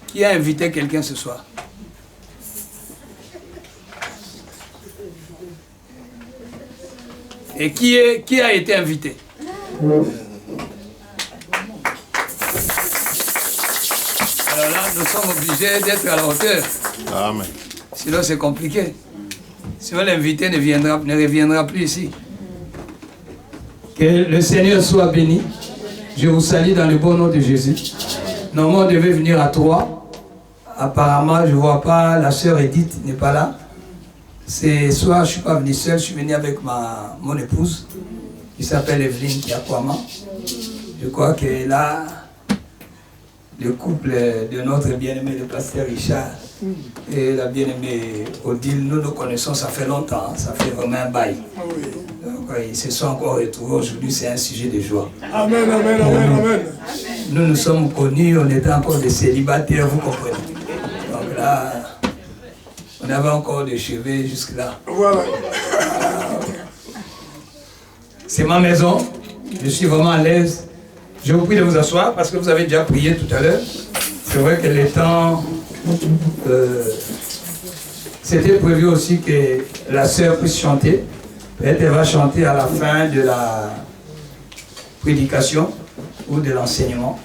Qui a invité quelqu'un ce soir? Et qui a été invité? Alors là, nous sommes obligés d'être à la hauteur. Amen. Sinon, c'est compliqué. Sinon, l'invité ne reviendra plus ici. Que le Seigneur soit béni. Je vous salue dans le bon nom de Jésus. Normalement, on devait venir à 3. Apparemment, je ne vois pas, la sœur Edith n'est pas là. Ce soir, je ne suis pas venu seul, je suis venu avec mon épouse, qui s'appelle Evelyne Kiakwama. Je crois que là, le couple de notre bien-aimé, le pasteur Richard, et la bien-aimée Odile, nous nous connaissons, ça fait longtemps, ça fait vraiment un bail. Donc, ils se sont encore retrouvés aujourd'hui, c'est un sujet de joie. Amen, amen, amen, amen. Nous nous sommes connus, on était encore des célibataires, vous comprenez. Donc là, on avait encore des cheveux jusque-là. Voilà. C'est ma maison, je suis vraiment à l'aise. Je vous prie de vous asseoir parce que vous avez déjà prié tout à l'heure. C'est vrai que le temps, c'était prévu aussi que la sœur puisse chanter. Peut-être elle va chanter à la fin de la prédication ou de l'enseignement.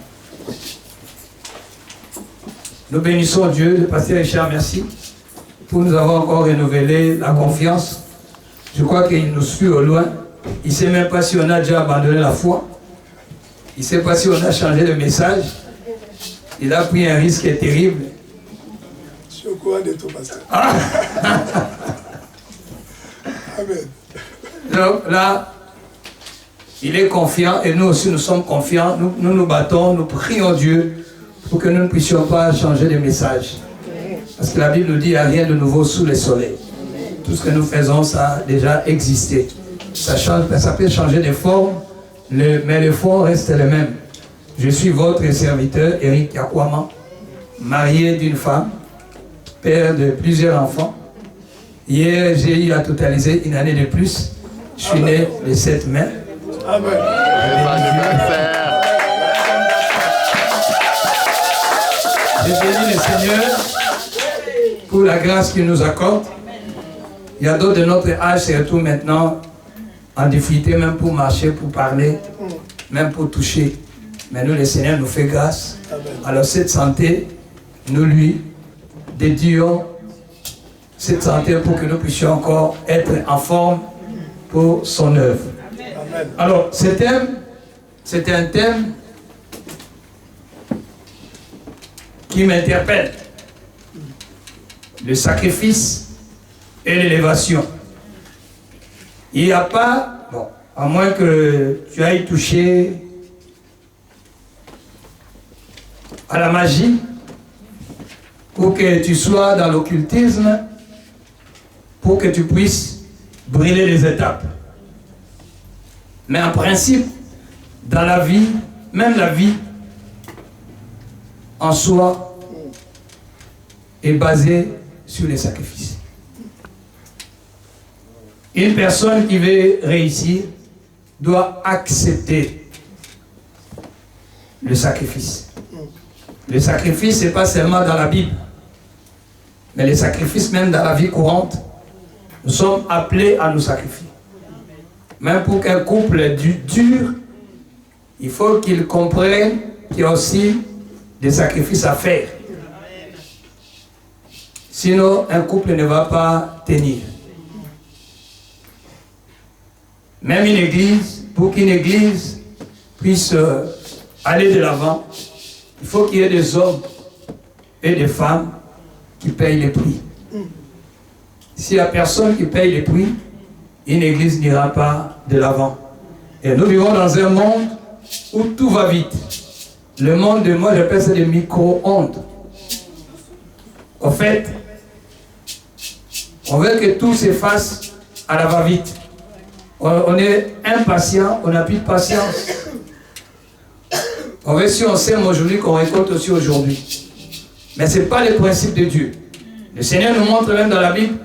Nous bénissons Dieu, le pasteur Richard, merci pour nous avoir encore renouvelé la confiance. Je crois qu'il nous suit au loin. Il ne sait même pas si on a déjà abandonné la foi. Il ne sait pas si on a changé de message. Il a pris un risque terrible. Je suis au courant de tout, pasteur. Ah. Amen. Donc là, il est confiant et nous aussi nous sommes confiants. Nous nous battons, nous prions Dieu pour que nous ne puissions pas changer de message. Parce que la Bible nous dit qu'il n'y a rien de nouveau sous le soleil. Tout ce que nous faisons, ça a déjà existé. Ça peut changer de forme, mais le fond reste le même. Je suis votre serviteur, Eric Yakwama, marié d'une femme, père de plusieurs enfants. Hier, j'ai eu à totaliser une année de plus. Je suis né le 7 mai. Amen. Je bénis le Seigneur pour la grâce qu'il nous accorde. Il y a d'autres de notre âge, surtout maintenant, en difficulté, même pour marcher, pour parler, même pour toucher. Mais nous, le Seigneur nous fait grâce. Alors cette santé, nous lui dédions cette santé pour que nous puissions encore être en forme pour son œuvre. Amen. Alors, ce thème, c'est un thème qui m'interpelle. Le sacrifice et l'élévation. Il n'y a pas, bon, à moins que tu ailles toucher à la magie ou que tu sois dans l'occultisme pour que tu puisses brûler les étapes. Mais en principe, dans la vie, même la vie en soi est basée sur les sacrifices. Une personne qui veut réussir doit accepter le sacrifice. Le sacrifice, ce n'est pas seulement dans la Bible, mais les sacrifices même dans la vie courante, nous sommes appelés à nous sacrifier. Même pour qu'un couple dure, il faut qu'il comprenne qu'il y a aussi des sacrifices à faire. Sinon, un couple ne va pas tenir. Même une église, pour qu'une église puisse aller de l'avant, il faut qu'il y ait des hommes et des femmes qui payent les prix. S'il n'y a personne qui paye les prix, une église n'ira pas de l'avant. Et nous vivons dans un monde où tout va vite. Le monde de moi, j'appelle ça des micro-ondes. En fait, on veut que tout s'efface à la va-vite. On est impatient, on n'a plus de patience. On veut, si on sème aujourd'hui, qu'on récolte aussi aujourd'hui. Mais ce n'est pas le principe de Dieu. Le Seigneur nous montre même dans la Bible,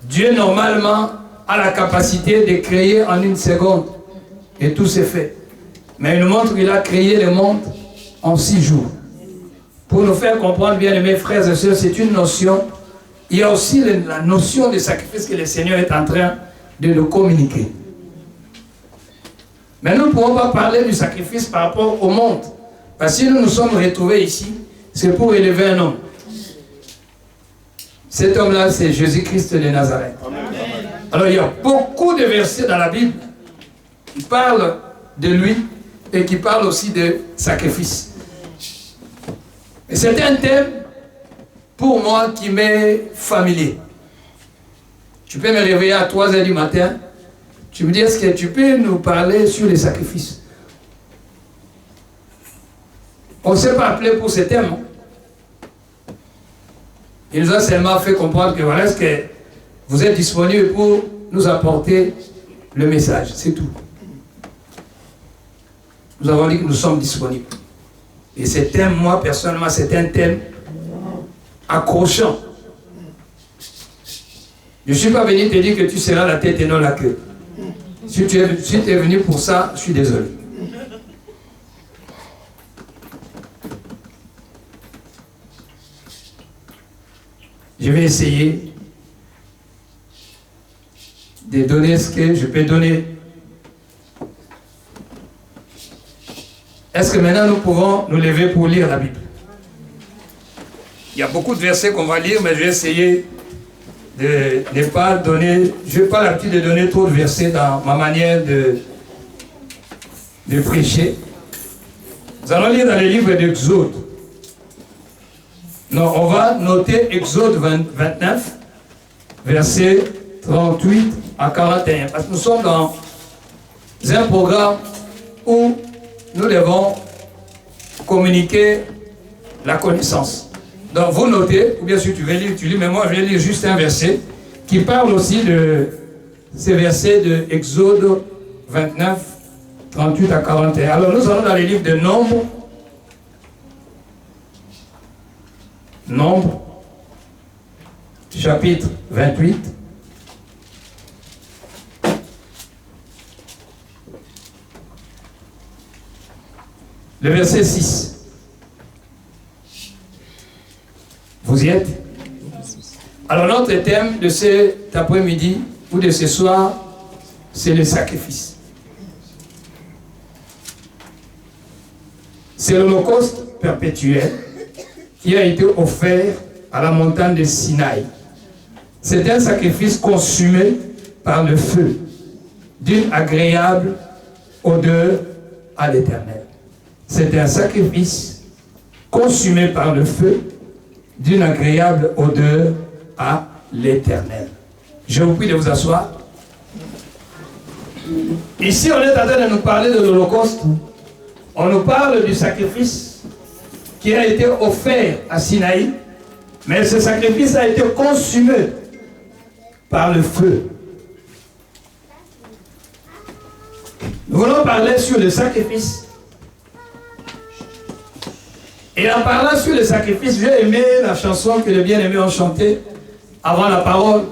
Dieu normalement a la capacité de créer en une seconde. Et tout s'est fait. Mais il nous montre qu'il a créé le monde en 6 jours. Pour nous faire comprendre, bien mes frères et sœurs, c'est une notion. Il y a aussi la notion de sacrifice que le Seigneur est en train de nous communiquer. Mais nous ne pouvons pas parler du sacrifice par rapport au monde. Parce que si nous nous sommes retrouvés ici, c'est pour élever un homme. Cet homme-là, c'est Jésus-Christ de Nazareth. Amen. Alors il y a beaucoup de versets dans la Bible qui parlent de lui et qui parlent aussi de sacrifice. Et c'est un thème, pour moi, qui m'est familier. Tu peux me réveiller à 3 h du matin, tu me dis, est-ce que tu peux nous parler sur les sacrifices? On ne s'est pas appelé pour ce thème. Hein? Il nous a seulement fait comprendre que voilà, est-ce que vous êtes disponible pour nous apporter le message, c'est tout. Nous avons dit que nous sommes disponibles. Et ce thème, moi, personnellement, c'est un thème accrochant. Je ne suis pas venu te dire que tu seras la tête et non la queue. Si tu es venu pour ça, je suis désolé. Je vais essayer de donner ce que je peux donner. Est-ce que maintenant nous pouvons nous lever pour lire la Bible? Il y a beaucoup de versets qu'on va lire, mais je vais essayer de ne pas donner, je n'ai pas l'habitude de donner trop de versets dans ma manière de prêcher. Nous allons lire dans les livres d'Exode. Non, on va noter Exode 29, versets 38 à 41. Parce que nous sommes dans un programme où nous devons communiquer la connaissance. Donc vous notez, ou bien si tu veux lire, tu lis, mais moi je vais lire juste un verset qui parle aussi de ces versets de Exode 29, 38 à 41. Alors nous allons dans les livres de Nombre, chapitre 28. Le verset 6. Vous y êtes? Alors notre thème de cet après-midi ou de ce soir, c'est le sacrifice. C'est l'holocauste perpétuel qui a été offert à la montagne de Sinaï. C'est un sacrifice consumé par le feu, d'une agréable odeur à l'Éternel. C'est un sacrifice consumé par le feu, d'une agréable odeur à l'Éternel. Je vous prie de vous asseoir. Ici, on est en train de nous parler de l'Holocauste. On nous parle du sacrifice qui a été offert à Sinaï, mais ce sacrifice a été consumé par le feu. Nous voulons parler sur le sacrifice. Et en parlant sur le sacrifice, j'ai aimé la chanson que les bien-aimés ont chantée avant la parole,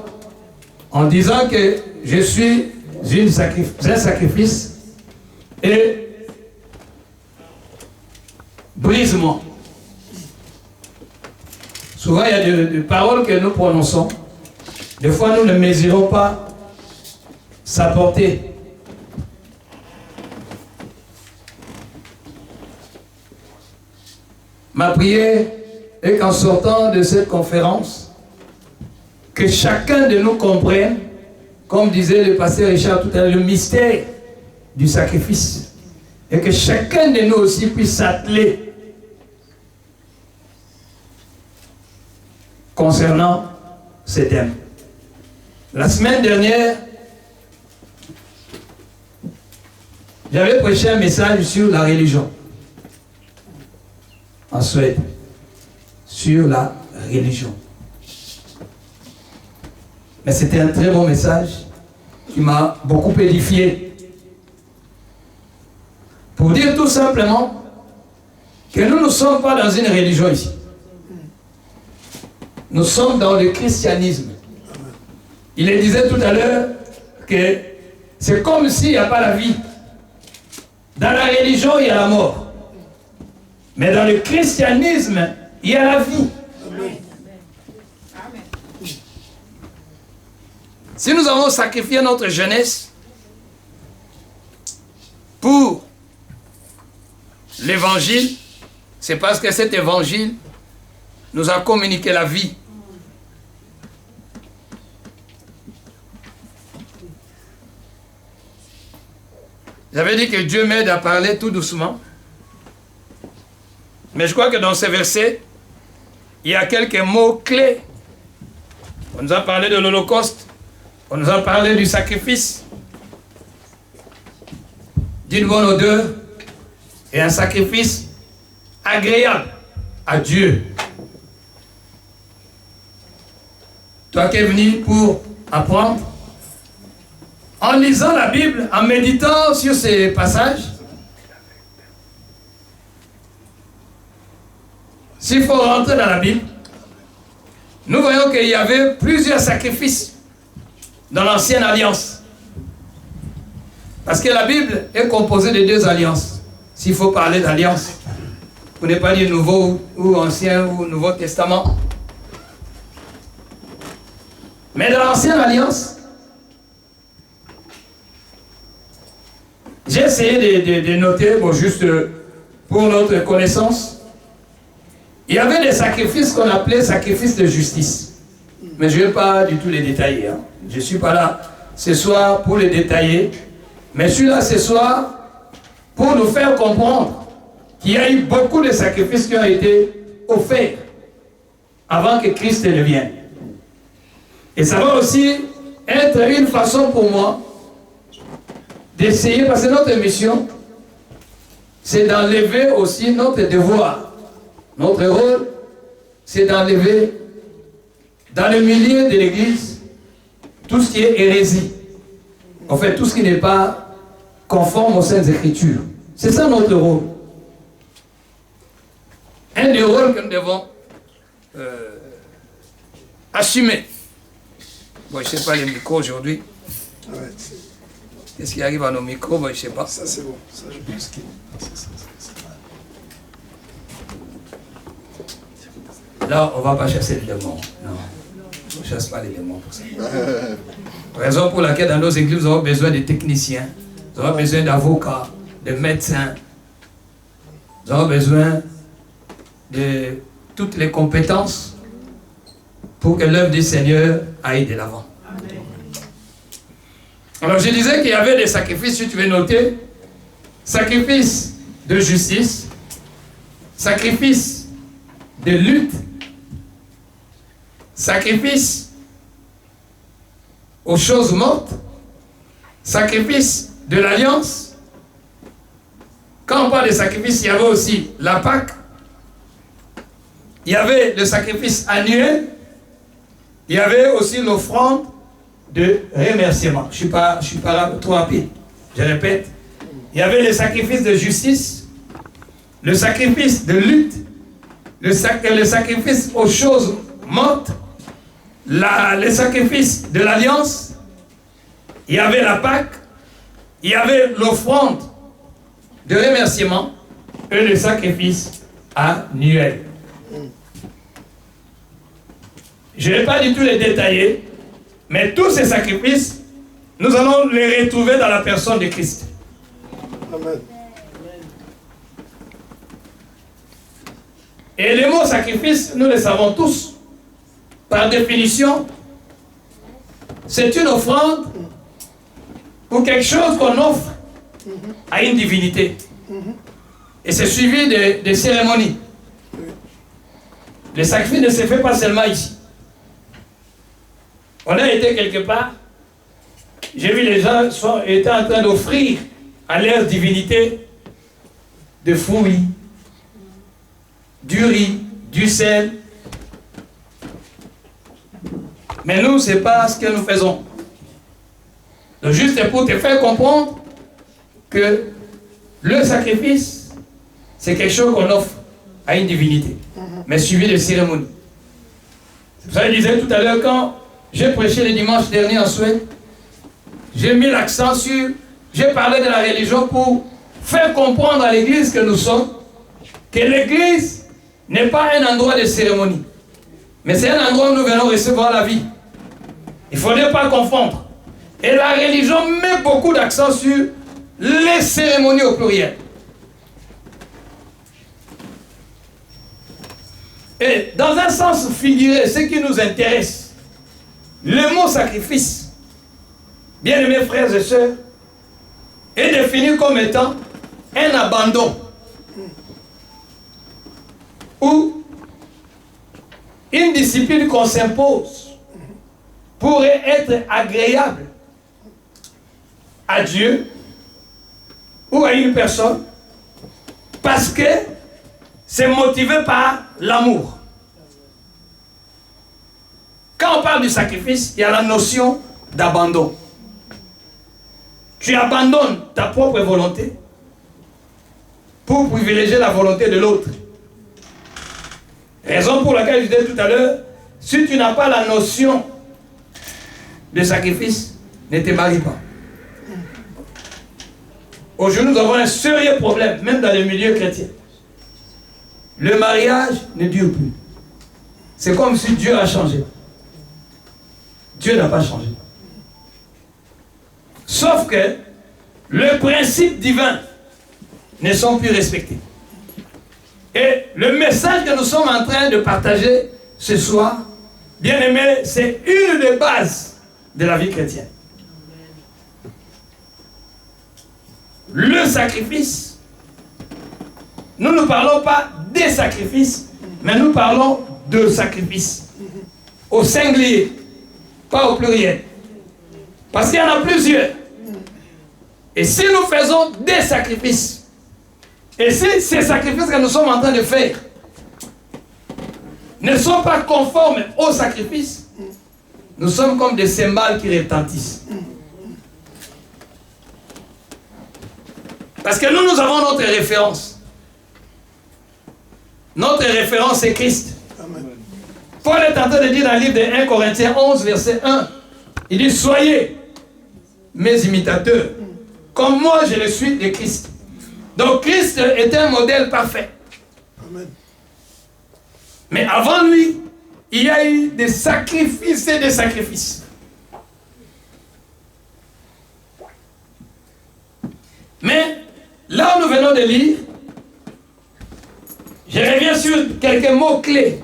en disant que je suis un sacrifice et brise-moi. Souvent, il y a des paroles que nous prononçons. Des fois, nous ne mesurons pas sa portée. Ma prière est qu'en sortant de cette conférence, que chacun de nous comprenne, comme disait le pasteur Richard tout à l'heure, le mystère du sacrifice. Et que chacun de nous aussi puisse s'atteler concernant ce thème. La semaine dernière, j'avais prêché un message sur la religion. En Suède, sur la religion. Mais c'était un très bon message qui m'a beaucoup édifié. Pour dire tout simplement que nous ne sommes pas dans une religion ici. Nous sommes dans le christianisme. Il le disait tout à l'heure que c'est comme s'il n'y a pas la vie. Dans la religion, il y a la mort. Mais dans le christianisme, il y a la vie. Amen. Si nous avons sacrifié notre jeunesse pour l'évangile, c'est parce que cet évangile nous a communiqué la vie. J'avais dit que Dieu m'aide à parler tout doucement. Mais je crois que dans ce verset, il y a quelques mots clés. On nous a parlé de l'Holocauste, on nous a parlé du sacrifice, d'une bonne odeur et un sacrifice agréable à Dieu. Toi qui es venu pour apprendre, en lisant la Bible, en méditant sur ces passages, s'il faut rentrer dans la Bible, nous voyons qu'il y avait plusieurs sacrifices dans l'ancienne alliance. Parce que la Bible est composée de deux alliances. S'il faut parler d'alliance, vous n'êtes pas dit Nouveau ou Ancien ou Nouveau Testament. Mais dans l'ancienne alliance, j'ai essayé de noter, bon, juste pour notre connaissance, il y avait des sacrifices qu'on appelait sacrifices de justice. Mais je ne vais pas du tout les détailler. Hein. Je ne suis pas là ce soir pour les détailler. Mais je suis là ce soir pour nous faire comprendre qu'il y a eu beaucoup de sacrifices qui ont été offerts avant que Christ ne vienne. Et ça va aussi être une façon pour moi d'essayer, parce que notre mission, c'est d'enlever aussi notre devoir. Notre rôle, c'est d'enlever dans le milieu de l'Église tout ce qui est hérésie. En fait, tout ce qui n'est pas conforme aux Saintes Écritures. C'est ça notre rôle. Un des rôles que nous devons assumer. Bon, je ne sais pas les micros aujourd'hui. Ouais. Qu'est-ce qui arrive à nos micros? Bon, je ne sais pas. Ça, c'est bon. Ça, je pense que c'est Là, on ne va pas chasser les démons. Non. On ne chasse pas les démons pour ça. Raison pour laquelle dans nos églises, nous avons besoin de techniciens, nous avons besoin d'avocats, de médecins, nous avons besoin de toutes les compétences pour que l'œuvre du Seigneur aille de l'avant. Alors je disais qu'il y avait des sacrifices, si tu veux noter, sacrifice de justice, sacrifice de lutte, sacrifice aux choses mortes, sacrifice de l'alliance. Quand on parle de sacrifice, il y avait aussi la Pâque, il y avait le sacrifice annuel, il y avait aussi l'offrande de remerciement. Je ne suis pas trop rapide, je répète. Il y avait le sacrifice de justice, le sacrifice de lutte, le sacrifice aux choses mortes, le sacrifice de l'alliance, il y avait la Pâque, il y avait l'offrande de remerciement et le sacrifice annuel. Je ne vais pas du tout les détailler, mais tous ces sacrifices, nous allons les retrouver dans la personne de Christ. Amen. Et le mot sacrifice, nous le savons tous. Par définition, c'est une offrande ou quelque chose qu'on offre à une divinité. Et c'est suivi de cérémonies. Le sacrifice ne se fait pas seulement ici. On a été quelque part, j'ai vu les gens étaient en train d'offrir à leur divinité des fruits, du riz, du sel. Mais nous, ce n'est pas ce que nous faisons. Donc, juste pour te faire comprendre que le sacrifice, c'est quelque chose qu'on offre à une divinité, mais suivi de cérémonies. C'est pour ça que je disais tout à l'heure, quand j'ai prêché le dimanche dernier en Suède, j'ai mis l'accent sur, j'ai parlé de la religion pour faire comprendre à l'église que nous sommes, que l'église n'est pas un endroit de cérémonie, mais c'est un endroit où nous venons recevoir la vie. Il ne faudrait pas confondre. Et la religion met beaucoup d'accent sur les cérémonies au pluriel. Et dans un sens figuré, ce qui nous intéresse, le mot sacrifice, bien-aimés frères et sœurs, est défini comme étant un abandon ou une discipline qu'on s'impose pour être agréable à Dieu ou à une personne parce que c'est motivé par l'amour. Quand on parle du sacrifice, il y a la notion d'abandon. Tu abandonnes ta propre volonté pour privilégier la volonté de l'autre. Raison pour laquelle je disais tout à l'heure, si tu n'as pas la notion de sacrifice, ne te marie pas. Aujourd'hui, nous avons un sérieux problème, même dans les milieux chrétiens. Le mariage ne dure plus. C'est comme si Dieu a changé. Dieu n'a pas changé. Sauf que le principe divin ne sont plus respectés. Et le message que nous sommes en train de partager ce soir, bien aimé, c'est une des bases de la vie chrétienne. Le sacrifice, nous ne parlons pas des sacrifices, mais nous parlons de sacrifices. Au singulier, pas au pluriel. Parce qu'il y en a plusieurs. Et si nous faisons des sacrifices, et si ces sacrifices que nous sommes en train de faire ne sont pas conformes aux sacrifices, nous sommes comme des cymbales qui retentissent. Parce que nous avons notre référence. Notre référence est Christ. Amen. Paul est en train de dire dans le livre de 1 Corinthiens 11, verset 1, il dit, soyez mes imitateurs, comme moi je le suis de Christ. Donc Christ est un modèle parfait. Amen. Mais avant lui, il y a eu des sacrifices et des sacrifices. Mais là où nous venons de lire, Je reviens sur quelques mots-clés.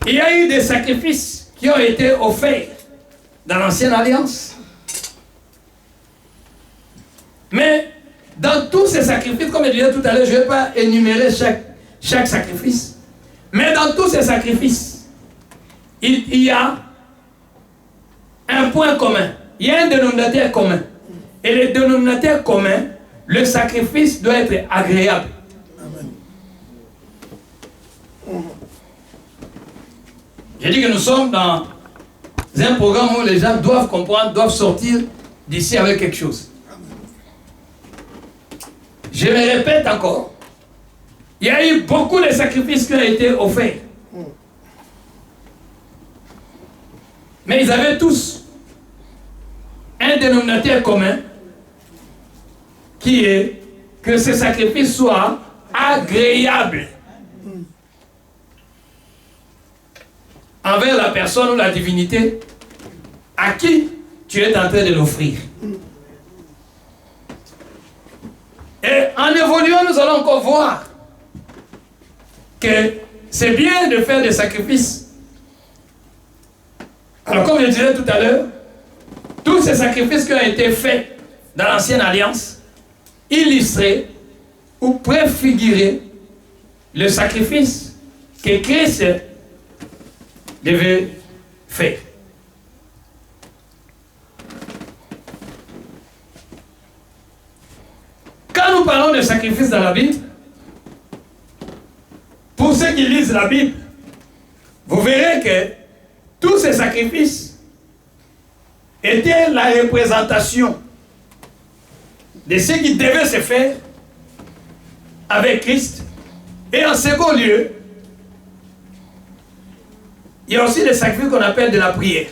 Il y a eu des sacrifices qui ont été offerts dans l'Ancienne Alliance. Mais dans tous ces sacrifices, comme je disais tout à l'heure, je ne vais pas énumérer chaque sacrifice. Mais dans tous ces sacrifices, il y a un point commun. Il y a un dénominateur commun. Et le dénominateur commun, le sacrifice doit être agréable. J'ai dit que nous sommes dans un programme où les gens doivent comprendre, doivent sortir d'ici avec quelque chose. Je me répète encore, il y a eu beaucoup de sacrifices qui ont été offerts. Mais ils avaient tous un dénominateur commun qui est que ces sacrifices soient agréables envers la personne ou la divinité à qui tu es en train de l'offrir. Et en évoluant, nous allons encore voir que c'est bien de faire des sacrifices. Alors, comme je disais tout à l'heure, tous ces sacrifices qui ont été faits dans l'Ancienne Alliance illustraient ou préfiguraient le sacrifice que Christ devait faire. Quand nous parlons de sacrifice dans la Bible, pour ceux qui lisent la Bible, vous verrez que tous ces sacrifices étaient la représentation de ce qui devait se faire avec Christ. Et en second lieu, il y a aussi les sacrifices qu'on appelle de la prière.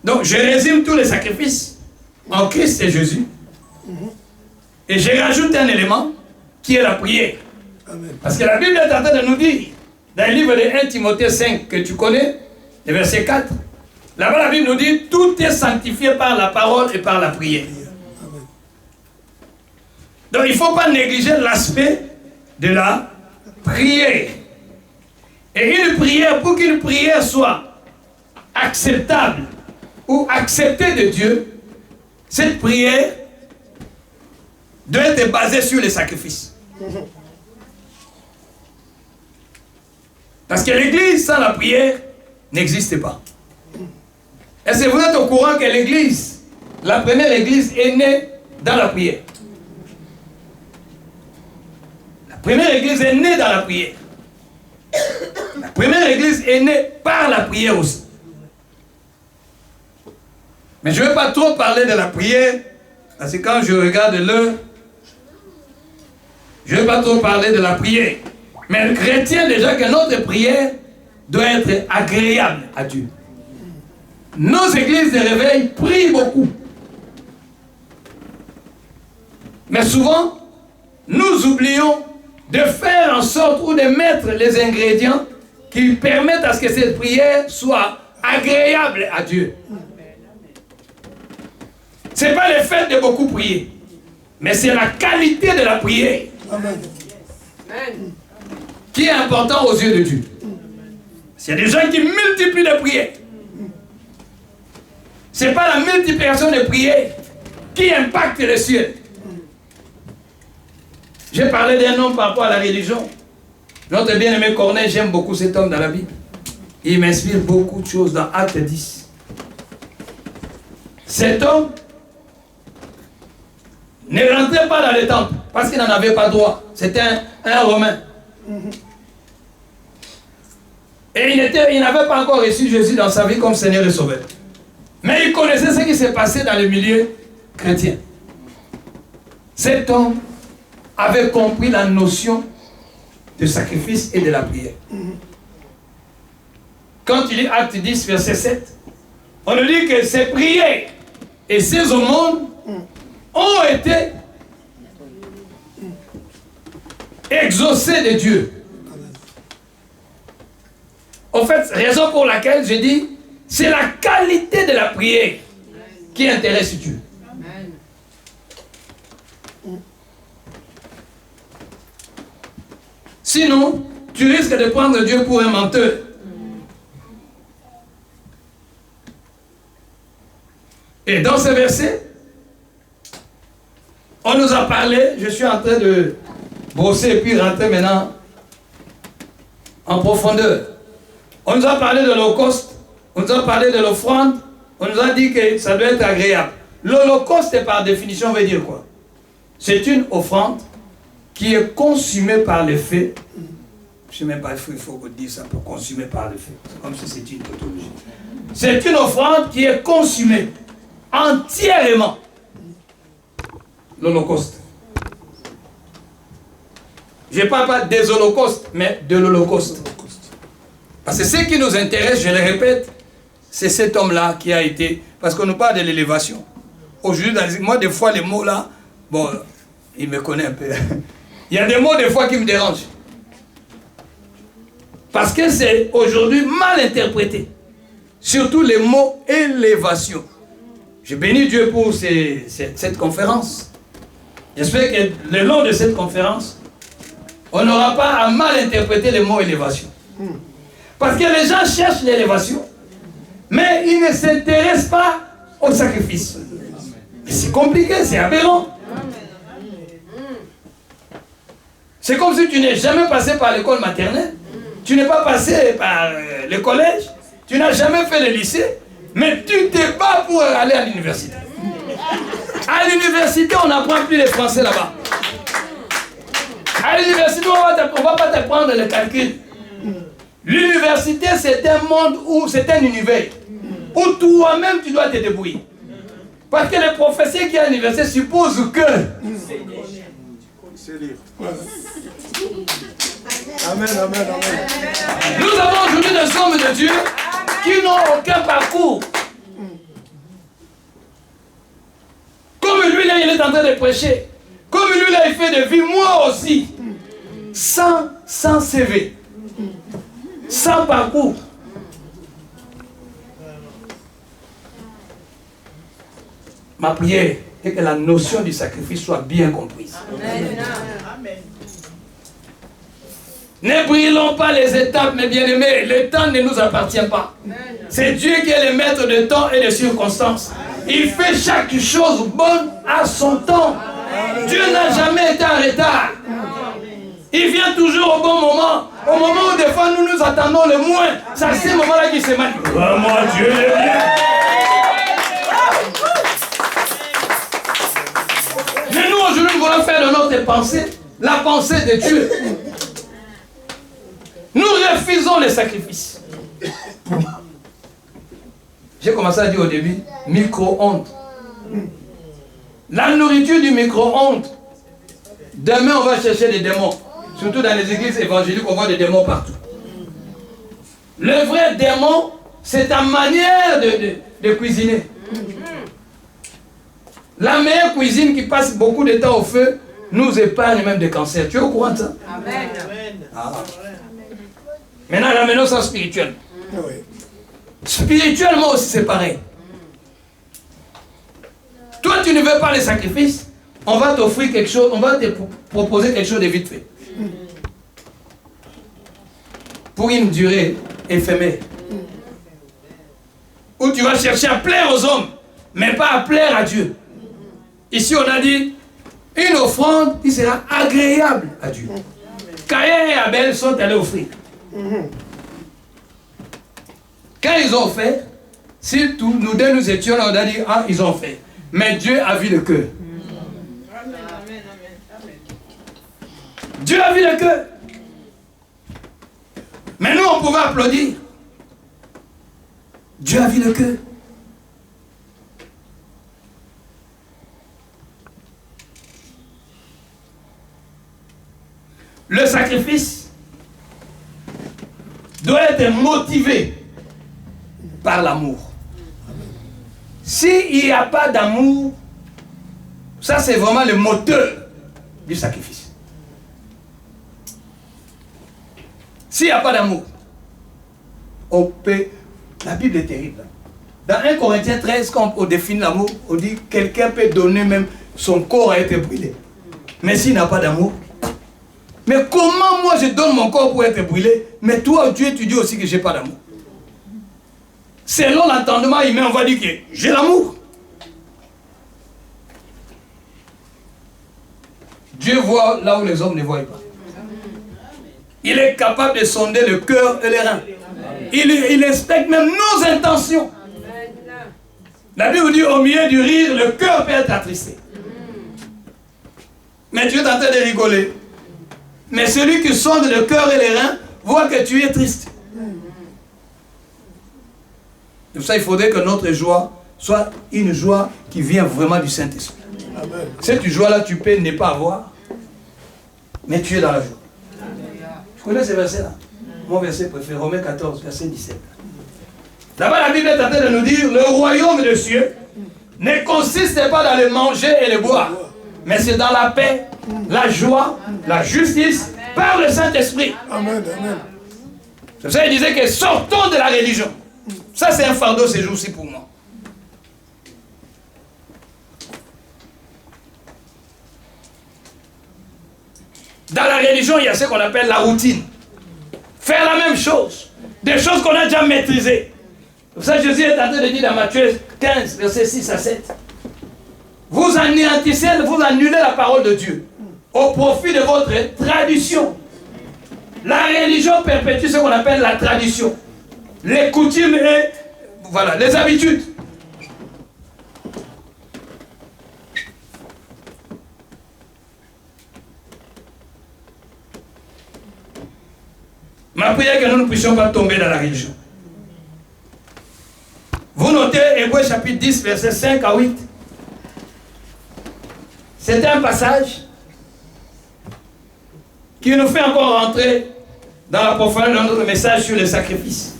Donc, je résume tous les sacrifices en Christ et Jésus. Et je rajoute un élément qui est la prière. Amen. Parce que la Bible est en train de nous dire, dans le livre de 1 Timothée 5 que tu connais, le verset 4, là-bas la Bible nous dit, tout est sanctifié par la parole et par la prière. Amen. Donc, il ne faut pas négliger l'aspect de la prière. Et une prière, pour qu'une prière soit acceptable ou acceptée de Dieu, cette prière doit être basée sur les sacrifices. Parce que l'église sans la prière n'existe pas. Est-ce que vous êtes au courant que l'église, la première église est née dans la prière? La première église est née dans la prière. La première église est née par la prière aussi. Mais je ne vais pas trop parler de la prière, parce que quand je regarde l'heure, je ne vais pas trop parler de la prière. Mais retiens déjà que notre prière doit être agréable à Dieu. Nos églises de réveil prient beaucoup. Mais souvent, nous oublions de faire en sorte ou de mettre les ingrédients qui permettent à ce que cette prière soit agréable à Dieu. Ce n'est pas le fait de beaucoup prier, mais c'est la qualité de la prière. Amen. Qui est important aux yeux de Dieu. C'est des gens qui multiplient les prières. Ce n'est pas la multiplication des prières qui impacte les cieux. J'ai parlé d'un homme par rapport à la religion. Notre bien-aimé Corneille, j'aime beaucoup cet homme dans la Bible. Il m'inspire beaucoup de choses dans Acte 10. Cet homme ne rentrait pas dans le temple parce qu'il n'en avait pas droit. C'était un Romain. Et il n'avait pas encore reçu Jésus dans sa vie comme Seigneur et Sauveur. Mais il connaissait ce qui s'est passé dans le milieu chrétien. Cet homme avait compris la notion de sacrifice et de la prière. Quand il lit Acte 10, verset 7, on nous dit que ces prières et ces aumônes ont été exaucées de Dieu. En fait, raison pour laquelle je dis, c'est la qualité de la prière qui intéresse Dieu. Sinon, tu risques de prendre Dieu pour un menteur. Et dans ce verset, on nous a parlé, je suis en train de brosser et puis rentrer maintenant en profondeur. On nous a parlé de l'Holocauste, on nous a parlé de l'offrande, on nous a dit que ça doit être agréable. L'Holocauste, par définition, veut dire quoi? C'est une offrande qui est consumée par le feu. Je ne sais même pas il faut dire ça pour consumer par le feu. C'est comme si c'était une tautologie. C'est une offrande qui est consumée entièrement. L'Holocauste. Je ne parle pas des holocaustes, mais de l'Holocauste. Parce que ce qui nous intéresse, je le répète, c'est cet homme-là qui a été... Parce qu'on nous parle de l'élévation. Aujourd'hui, moi, des fois, les mots là, bon, il me connaît un peu. Il y a des mots, des fois, qui me dérangent. Parce que c'est aujourd'hui mal interprété. Surtout les mots élévation. Je bénis Dieu pour cette conférence. J'espère que le long de cette conférence, on n'aura pas à mal interpréter les mots élévation. Parce que les gens cherchent l'élévation, mais ils ne s'intéressent pas au sacrifice. Mais c'est compliqué, c'est aberrant. C'est comme si tu n'es jamais passé par l'école maternelle, tu n'es pas passé par le collège, tu n'as jamais fait le lycée, mais tu te bats pour aller à l'université. À l'université, on n'apprend plus les français là-bas. À l'université, on ne va pas t'apprendre le calcul. L'université, c'est un monde où c'est un univers où toi-même tu dois te débrouiller. Parce que le professeur qui est à l'université suppose que... Amen, amen, amen. Nous avons aujourd'hui des hommes de Dieu qui n'ont aucun parcours. Comme lui là, il est en train de prêcher. Comme lui là, il fait de vie, moi aussi. Sans CV. Sans parcours. Ma prière est que la notion du sacrifice soit bien comprise. Amen. Ne brûlons pas les étapes, mes bien-aimés. Le temps ne nous appartient pas. C'est Dieu qui est le maître de temps et de circonstances. Il fait chaque chose bonne à son temps. Dieu n'a jamais été en retard. Il vient toujours au bon moment. Au moment où des fois nous nous attendons le moins. C'est à ce moment-là qu'il se met. Vraiment, Dieu est bien. Mais nous aujourd'hui nous voulons faire de notre pensée la pensée de Dieu. Nous refusons les sacrifices. J'ai commencé à dire au début, micro-ondes. La nourriture du micro-ondes. Demain, on va chercher des démons. Surtout dans les églises évangéliques, on voit des démons partout. Le vrai démon, c'est ta manière de cuisiner. La meilleure cuisine qui passe beaucoup de temps au feu nous épargne même des cancers. Tu es au courant de ça? Amen. Ah. Maintenant, ramenons ça spirituel. Oui. Spirituellement aussi, c'est pareil. Toi, tu ne veux pas les sacrifices, on va t'offrir quelque chose, on va te proposer quelque chose de vite fait. Pour une durée éphémère. Où tu vas chercher à plaire aux hommes, mais pas à plaire à Dieu. Ici, on a dit, une offrande qui sera agréable à Dieu. Caïn et Abel sont allés offrir. Quand ils ont fait, si nous deux nous étions là, on a dit, ah, ils ont fait. Mais Dieu a vu le cœur. Dieu a vu le cœur. Mais nous, on pouvait applaudir. Dieu a vu le cœur. Le sacrifice doit être motivé par l'amour. S'il n'y a pas d'amour, ça c'est vraiment le moteur du sacrifice. S'il n'y a pas d'amour, on peut... La Bible est terrible. Dans 1 Corinthiens 13, quand on définit l'amour, on dit que quelqu'un peut donner même son corps à être brûlé. Mais s'il n'a pas d'amour, Mais comment moi je donne mon corps pour être brûlé, mais toi Dieu tu dis aussi que je n'ai pas d'amour. Selon l'entendement humain, on va dire que j'ai l'amour. Dieu voit là où les hommes ne voient pas. Il est capable de sonder le cœur et les reins. Il inspecte même nos intentions. La Bible dit au milieu du rire, le cœur peut être attristé. Mais Dieu est en train de rigoler. Mais celui qui sonde le cœur et les reins voit que tu es triste. Pour ça, il faudrait que notre joie soit une joie qui vient vraiment du Saint-Esprit. Cette joie-là, tu peux ne pas avoir, mais tu es dans la joie. Tu connais ces versets-là? Mon verset préféré, Romains 14, verset 17. Là-bas, la Bible est en train de nous dire, le royaume des cieux ne consiste pas dans le manger et le boire, mais c'est dans la paix, la joie, la justice, par le Saint-Esprit. Amen, amen. C'est pour ça qu'il disait que sortons de la religion. Ça, c'est un fardeau ces jours-ci pour moi. Dans la religion, il y a ce qu'on appelle la routine. Faire la même chose. Des choses qu'on a déjà maîtrisées. Pour ça, Jésus est en train de dire dans Matthieu 15, versets 6 à 7. Vous anéantissez, vous annulez la parole de Dieu au profit de votre tradition. La religion perpétue ce qu'on appelle la tradition. Les coutumes et voilà, les habitudes. Ma prière est que nous ne puissions pas tomber dans la religion. Vous notez Hébreux chapitre 10, versets 5 à 8. C'est un passage qui nous fait encore rentrer dans la profondeur de notre message sur les sacrifices.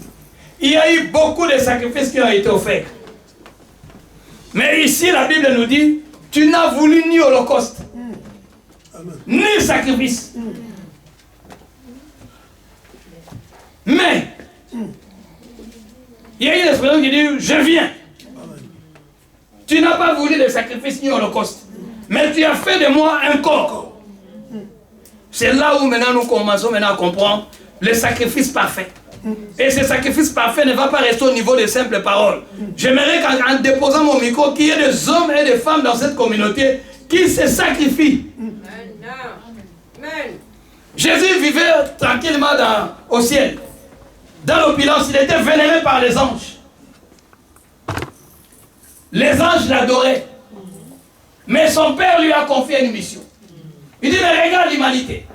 Il y a eu beaucoup de sacrifices qui ont été offerts. Mais ici, la Bible nous dit, tu n'as voulu ni holocauste, ni sacrifice. Mais, il y a une expression qui dit, je viens. Tu n'as pas voulu de sacrifice ni holocauste, mais tu as fait de moi un corps. C'est là où maintenant nous commençons à comprendre le sacrifice parfait. Et ce sacrifice parfait ne va pas rester au niveau des simples paroles. J'aimerais qu'en déposant mon micro, qu'il y ait des hommes et des femmes dans cette communauté qui se sacrifient. Jésus vivait tranquillement au ciel. Dans l'opulence, il était vénéré par les anges. Les anges l'adoraient. Mais son père lui a confié une mission. Il dit, mais regarde l'humanité.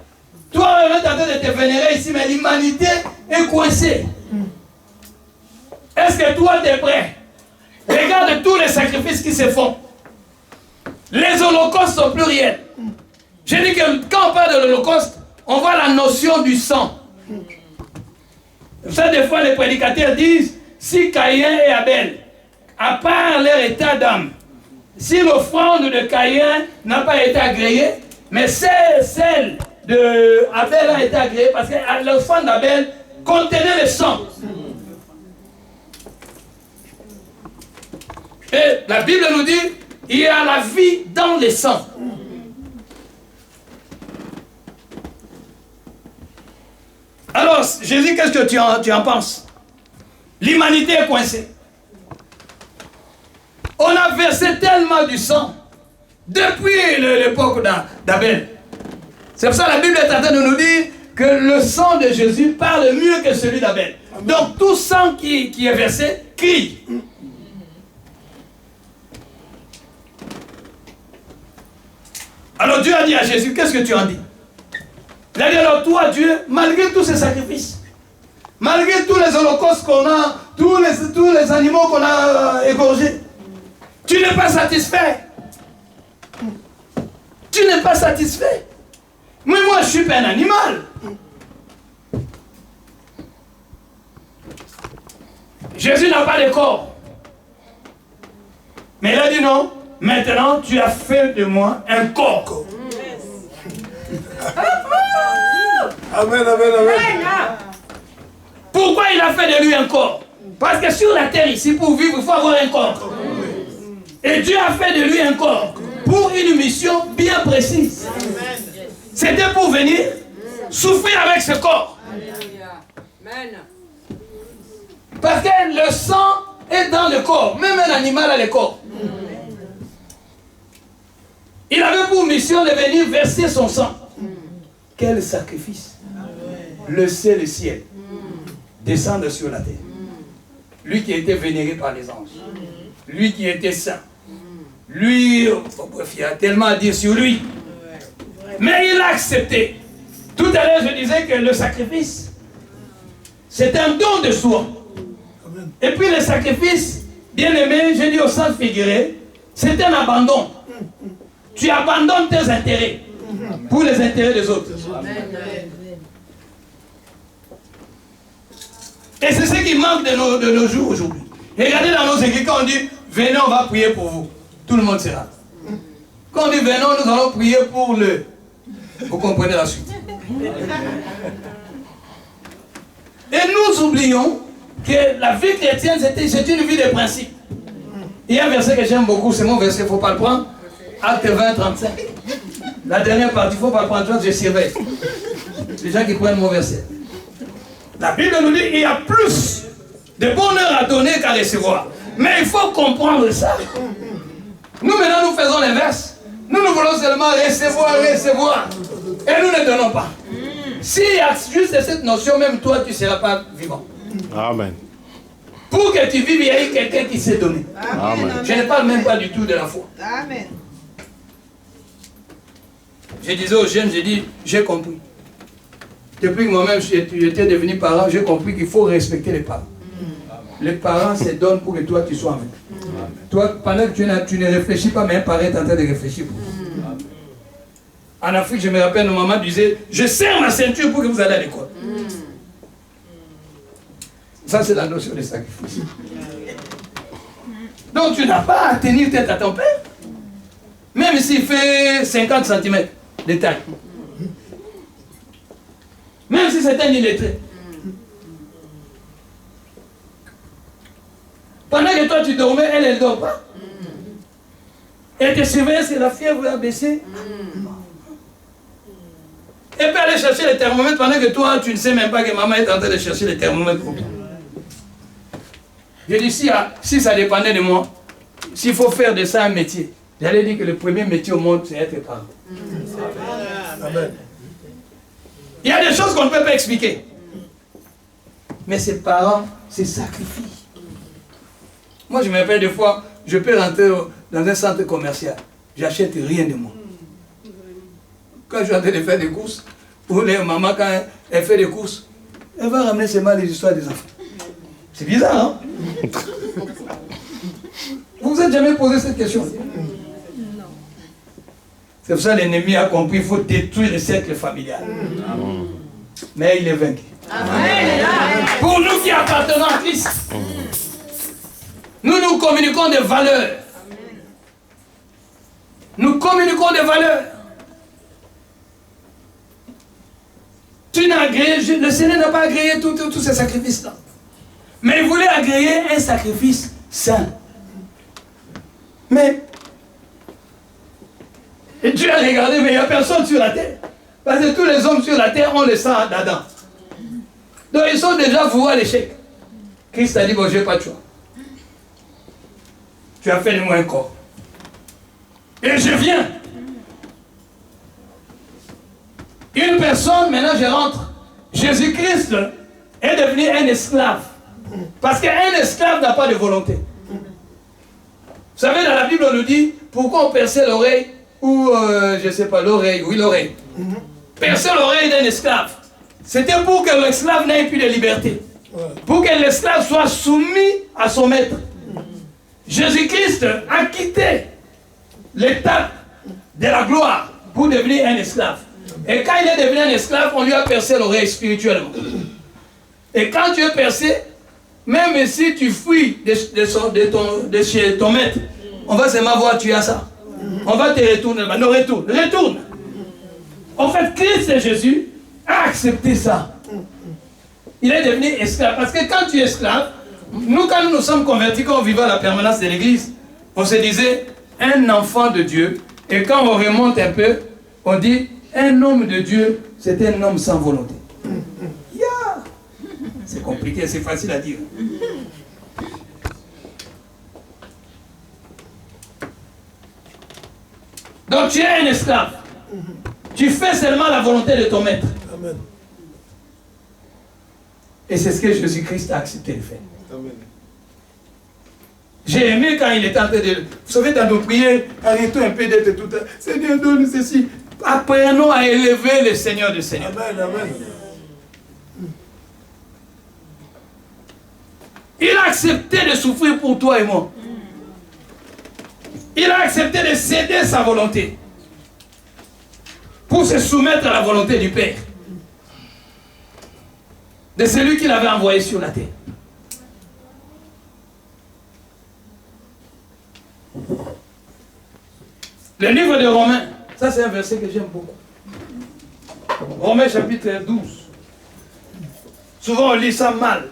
Toi, on est en train de te vénérer ici, mais l'humanité est coincée. Est-ce que toi, tu es prêt? Regarde tous les sacrifices qui se font. Les holocaustes sont pluriels. Je dis que quand on parle de l'holocauste, on voit la notion du sang. Ça, des fois, les prédicateurs disent, si Caïn et Abel, à part leur état d'âme, si l'offrande de Caïn n'a pas été agréée, mais celle de Abel a été agréée parce que l'offrande d'Abel contenait le sang. Et la Bible nous dit, il y a la vie dans le sang. Alors, Jésus, qu'est-ce que tu en penses? L'humanité est coincée. On a versé tellement du sang depuis l'époque d'Abel. C'est pour ça que la Bible est en train de nous dire que le sang de Jésus parle mieux que celui d'Abel. Donc tout sang qui est versé crie. Alors Dieu a dit à Jésus, qu'est-ce que tu en dis? Il a dit, alors toi Dieu, malgré tous ces sacrifices, malgré tous les holocaustes qu'on a, tous les animaux qu'on a égorgés, tu n'es pas satisfait. Tu n'es pas satisfait. Mais moi, je suis pas un animal. Jésus n'a pas de corps. Mais il a dit non, maintenant tu as fait de moi un corps. Amen, amen, amen. Pourquoi il a fait de lui un corps? Parce que sur la terre ici, pour vivre, il faut avoir un corps. Et Dieu a fait de lui un corps pour une mission bien précise. C'était pour venir souffrir avec ce corps. Amen. Parce que le sang est dans le corps. Même un animal a le corps. Il avait pour mission de venir verser son sang. Quel sacrifice. Le ciel, le ciel. Descendre sur la terre. Lui qui était vénéré par les anges. Lui qui était saint. Lui, il y a tellement à dire sur lui. Mais il a accepté. Tout à l'heure, je disais que le sacrifice, c'est un don de soi. Et puis le sacrifice, bien aimé, je dis au sens figuré, c'est un abandon. Tu abandonnes tes intérêts pour les intérêts des autres. Et c'est ce qui manque de nos jours aujourd'hui. Regardez dans nos églises, quand on dit, venez, on va prier pour vous. Tout le monde sera. Quand on dit, venez, nous allons prier pour le... Vous comprenez la suite. Et nous oublions que la vie chrétienne, c'est une vie de principe. Il y a un verset que j'aime beaucoup, c'est mon verset, il ne faut pas le prendre. Acte 20, 35. La dernière partie, il ne faut pas le prendre, je surveille. Les gens qui prennent mon verset. La Bible nous dit qu'il y a plus de bonheur à donner qu'à recevoir. Mais il faut comprendre ça. Nous maintenant, nous faisons l'inverse. Nous voulons seulement recevoir. Et nous ne donnons pas. S'il y a juste cette notion, même toi, tu ne seras pas vivant. Amen. Pour que tu vives, il y a eu quelqu'un qui s'est donné. Amen. Je ne parle même pas du tout de la foi. Amen. Je disais aux jeunes, j'ai dit, j'ai compris. Depuis que moi-même j'étais devenu parent, j'ai compris qu'il faut respecter les parents. Les parents se donnent pour que toi tu sois en vie. Toi, pendant que tu ne réfléchis pas, mais un parent est en train de réfléchir pour toi. En Afrique, je me rappelle, nos mamans disaient, je serre ma ceinture pour que vous allez à l'école. Ça, c'est la notion de sacrifice. Donc, tu n'as pas à tenir tête à ton père, même s'il fait 50 cm de taille. Même si c'est un illettré. Pendant que toi tu dormais, elle ne dort pas. Elle te surveille si la fièvre a baissé. Elle peut aller chercher le thermomètre pendant que toi tu ne sais même pas que maman est en train de chercher le thermomètre pour toi. Je dis si ça dépendait de moi, s'il faut faire de ça un métier, j'allais dire que le premier métier au monde c'est être parent. Amen. Il y a des choses qu'on ne peut pas expliquer. Mais ces parents se sacrifient. Moi, je me rappelle des fois, je peux rentrer dans un centre commercial. J'achète rien de moi. Quand je suis en train de faire des courses, pour les mamans, quand elle fait des courses, elle va ramener seulement les histoires des enfants. C'est bizarre, hein? Vous vous êtes jamais posé cette question? Non. C'est pour ça que l'ennemi a compris qu'il faut détruire le cercle familial. Mais il est vaincu. Amen. Pour nous qui appartenons à Christ, nous communiquons des valeurs. Nous communiquons des valeurs. Tu n'as agréé, le Seigneur n'a pas agréé tous ces sacrifices-là. Mais il voulait agréer un sacrifice saint. Mais Dieu a regardé, mais il n'y a personne sur la terre. Parce que tous les hommes sur la terre ont le sang d'Adam. Donc ils sont déjà voués à l'échec. Christ a dit, bon, je n'ai pas de choix. Tu as fait de moi un corps. Et je viens. Une personne, maintenant je rentre. Jésus-Christ est devenu un esclave. Parce qu'un esclave n'a pas de volonté. Vous savez, dans la Bible, on nous dit, pourquoi on perçait l'oreille, ou je ne sais pas, l'oreille, oui, l'oreille. Percer l'oreille d'un esclave. C'était pour que l'esclave n'ait plus de liberté. Pour que l'esclave soit soumis à son maître. Jésus-Christ a quitté l'état de la gloire pour devenir un esclave. Et quand il est devenu un esclave, on lui a percé l'oreille spirituellement. Et quand tu es percé, même si tu fuis de chez ton maître, on va seulement voir tu as ça. On va te retourner. Non, retourne. En fait, Christ Jésus a accepté ça. Il est devenu esclave. Parce que quand tu es esclave, nous, quand nous nous sommes convertis, quand on vivait à la permanence de l'église, on se disait un enfant de Dieu. Et quand on remonte un peu, on dit un homme de Dieu, C'était un homme sans volonté. Yeah. C'est compliqué, c'est facile à dire. Donc tu es un esclave. Tu fais seulement la volonté de ton maître. Amen. Et c'est ce que Jésus-Christ a accepté de faire. Amen. J'ai aimé quand il était en train de... Vous savez, dans nos prières, arrêtons un peu d'être tout à... Seigneur, donne ceci. Apprenons à élever le Seigneur des Seigneurs. Amen. Amen. Il a accepté de souffrir pour toi et moi. Il a accepté de céder sa volonté pour se soumettre à la volonté du Père, de celui qu'il avait envoyé sur la terre. Le livre de Romains, ça c'est un verset que j'aime beaucoup. Romains chapitre 12. Souvent on lit ça mal.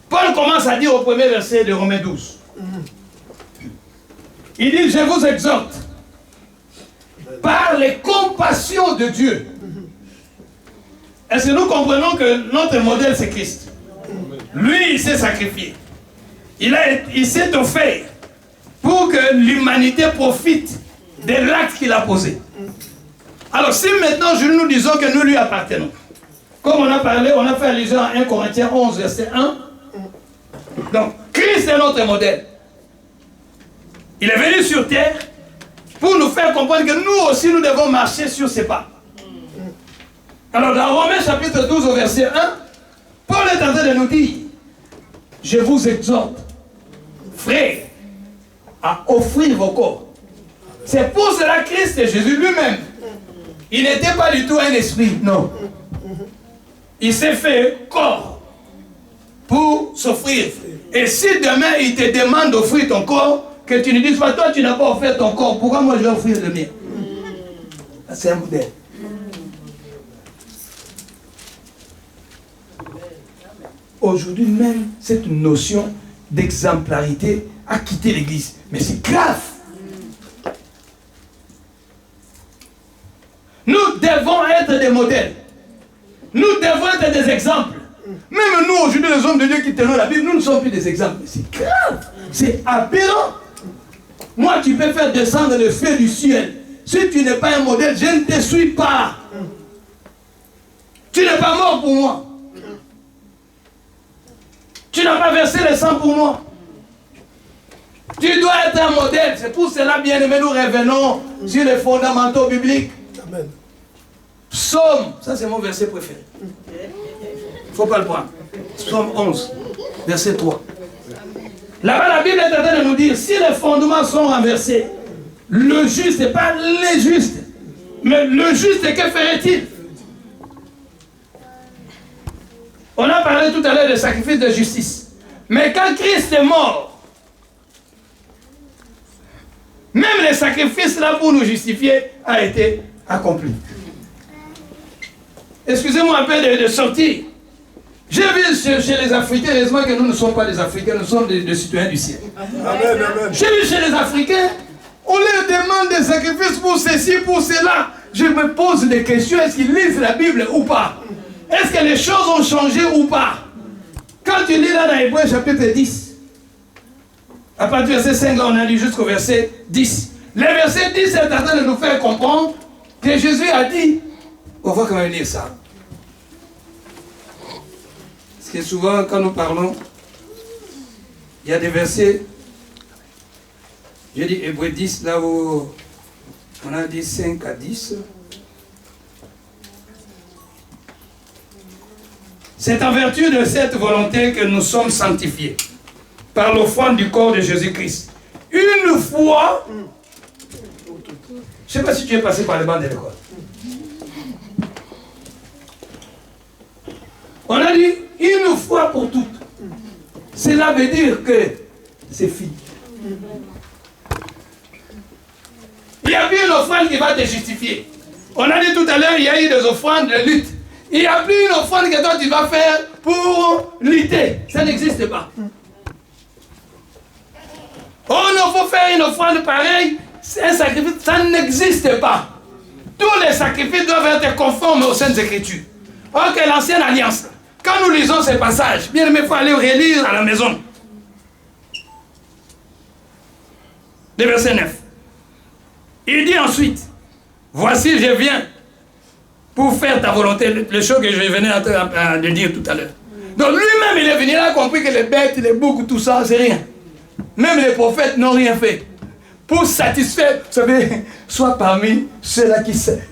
Paul commence à dire au premier verset de Romains 12. Il dit, je vous exhorte, par les compassions de Dieu. Est-ce que nous comprenons que notre modèle c'est Christ? Lui, il s'est sacrifié. Il s'est offert pour que l'humanité profite de l'acte qu'il a posé. Alors si maintenant nous disons que nous lui appartenons, comme on a parlé, on a fait allusion à 1 Corinthiens 11, verset 1. Donc, Christ est notre modèle. Il est venu sur terre pour nous faire comprendre que nous aussi, nous devons marcher sur ses pas. Alors, dans Romains chapitre 12, au verset 1, Paul est en train de nous dire, je vous exhorte, frères, à offrir vos corps. C'est pour cela que Christ et Jésus lui-même, il n'était pas du tout un esprit, non. Il s'est fait corps pour s'offrir. Et si demain il te demande d'offrir ton corps, que tu ne dises pas, toi tu n'as pas offert ton corps, pourquoi moi je vais offrir le mien? C'est un modèle. Aujourd'hui même, cette notion d'exemplarité a quitté l'église. Mais c'est grave. Nous devons être des modèles. Nous devons être des exemples. Même nous, aujourd'hui, les hommes de Dieu qui tenons la Bible, nous ne sommes plus des exemples. C'est grave. C'est aberrant. Moi, tu peux faire descendre le feu du ciel. Si tu n'es pas un modèle, je ne te suis pas. Tu n'es pas mort pour moi. Tu n'as pas versé le sang pour moi. Tu dois être un modèle. C'est pour cela, bien aimé, nous revenons sur les fondamentaux bibliques. Amen. Psaume, ça c'est mon verset préféré. Il ne faut pas le prendre. Psaume 11, verset 3. Là-bas, la Bible est en train de nous dire, si les fondements sont renversés, le juste, et pas les justes, mais le juste, que ferait-il? On a parlé tout à l'heure de sacrifice de justice. Mais quand Christ est mort, même le sacrifice là pour nous justifier a été accompli. Excusez-moi un peu de sortir. J'ai vu chez les Africains, heureusement que nous ne sommes pas des Africains, nous sommes des citoyens du ciel. Amen, amen. J'ai vu chez les Africains, on leur demande des sacrifices pour ceci, pour cela. Je me pose des questions, est-ce qu'ils lisent la Bible ou pas? Est-ce que les choses ont changé ou pas? Quand tu lis là dans Hébreux chapitre 10, à partir du verset 5, on a lu jusqu'au verset 10. Le verset 10 est en train de nous faire comprendre que Jésus a dit, on va quand même lire ça. Parce que souvent, quand nous parlons, il y a des versets, j'ai dit Hébreux 10, là où on a dit 5 à 10. C'est en vertu de cette volonté que nous sommes sanctifiés par l'offrande du corps de Jésus-Christ. Une fois, je ne sais pas si tu es passé par les bancs de l'école. On a dit une fois pour toutes. Cela veut dire que c'est fini. Il n'y a plus une offrande qui va te justifier. On a dit tout à l'heure, il y a eu des offrandes de lutte. Il n'y a plus une offrande que toi tu vas faire pour lutter. Ça n'existe pas. Oh non, il faut faire une offrande pareille. C'est un sacrifice. Ça n'existe pas. Tous les sacrifices doivent être conformes aux Saintes Écritures. Or que l'ancienne alliance, quand nous lisons ces passages, bien aimé, il faut aller relire à la maison. Le verset 9. Il dit ensuite, voici je viens pour faire ta volonté, le chose que je venais de dire tout à l'heure. Donc lui-même il est venu, il a compris que les bêtes, les boucs, tout ça, c'est rien. Même les prophètes n'ont rien fait. Pour satisfaire, vous savez, soit parmi ceux-là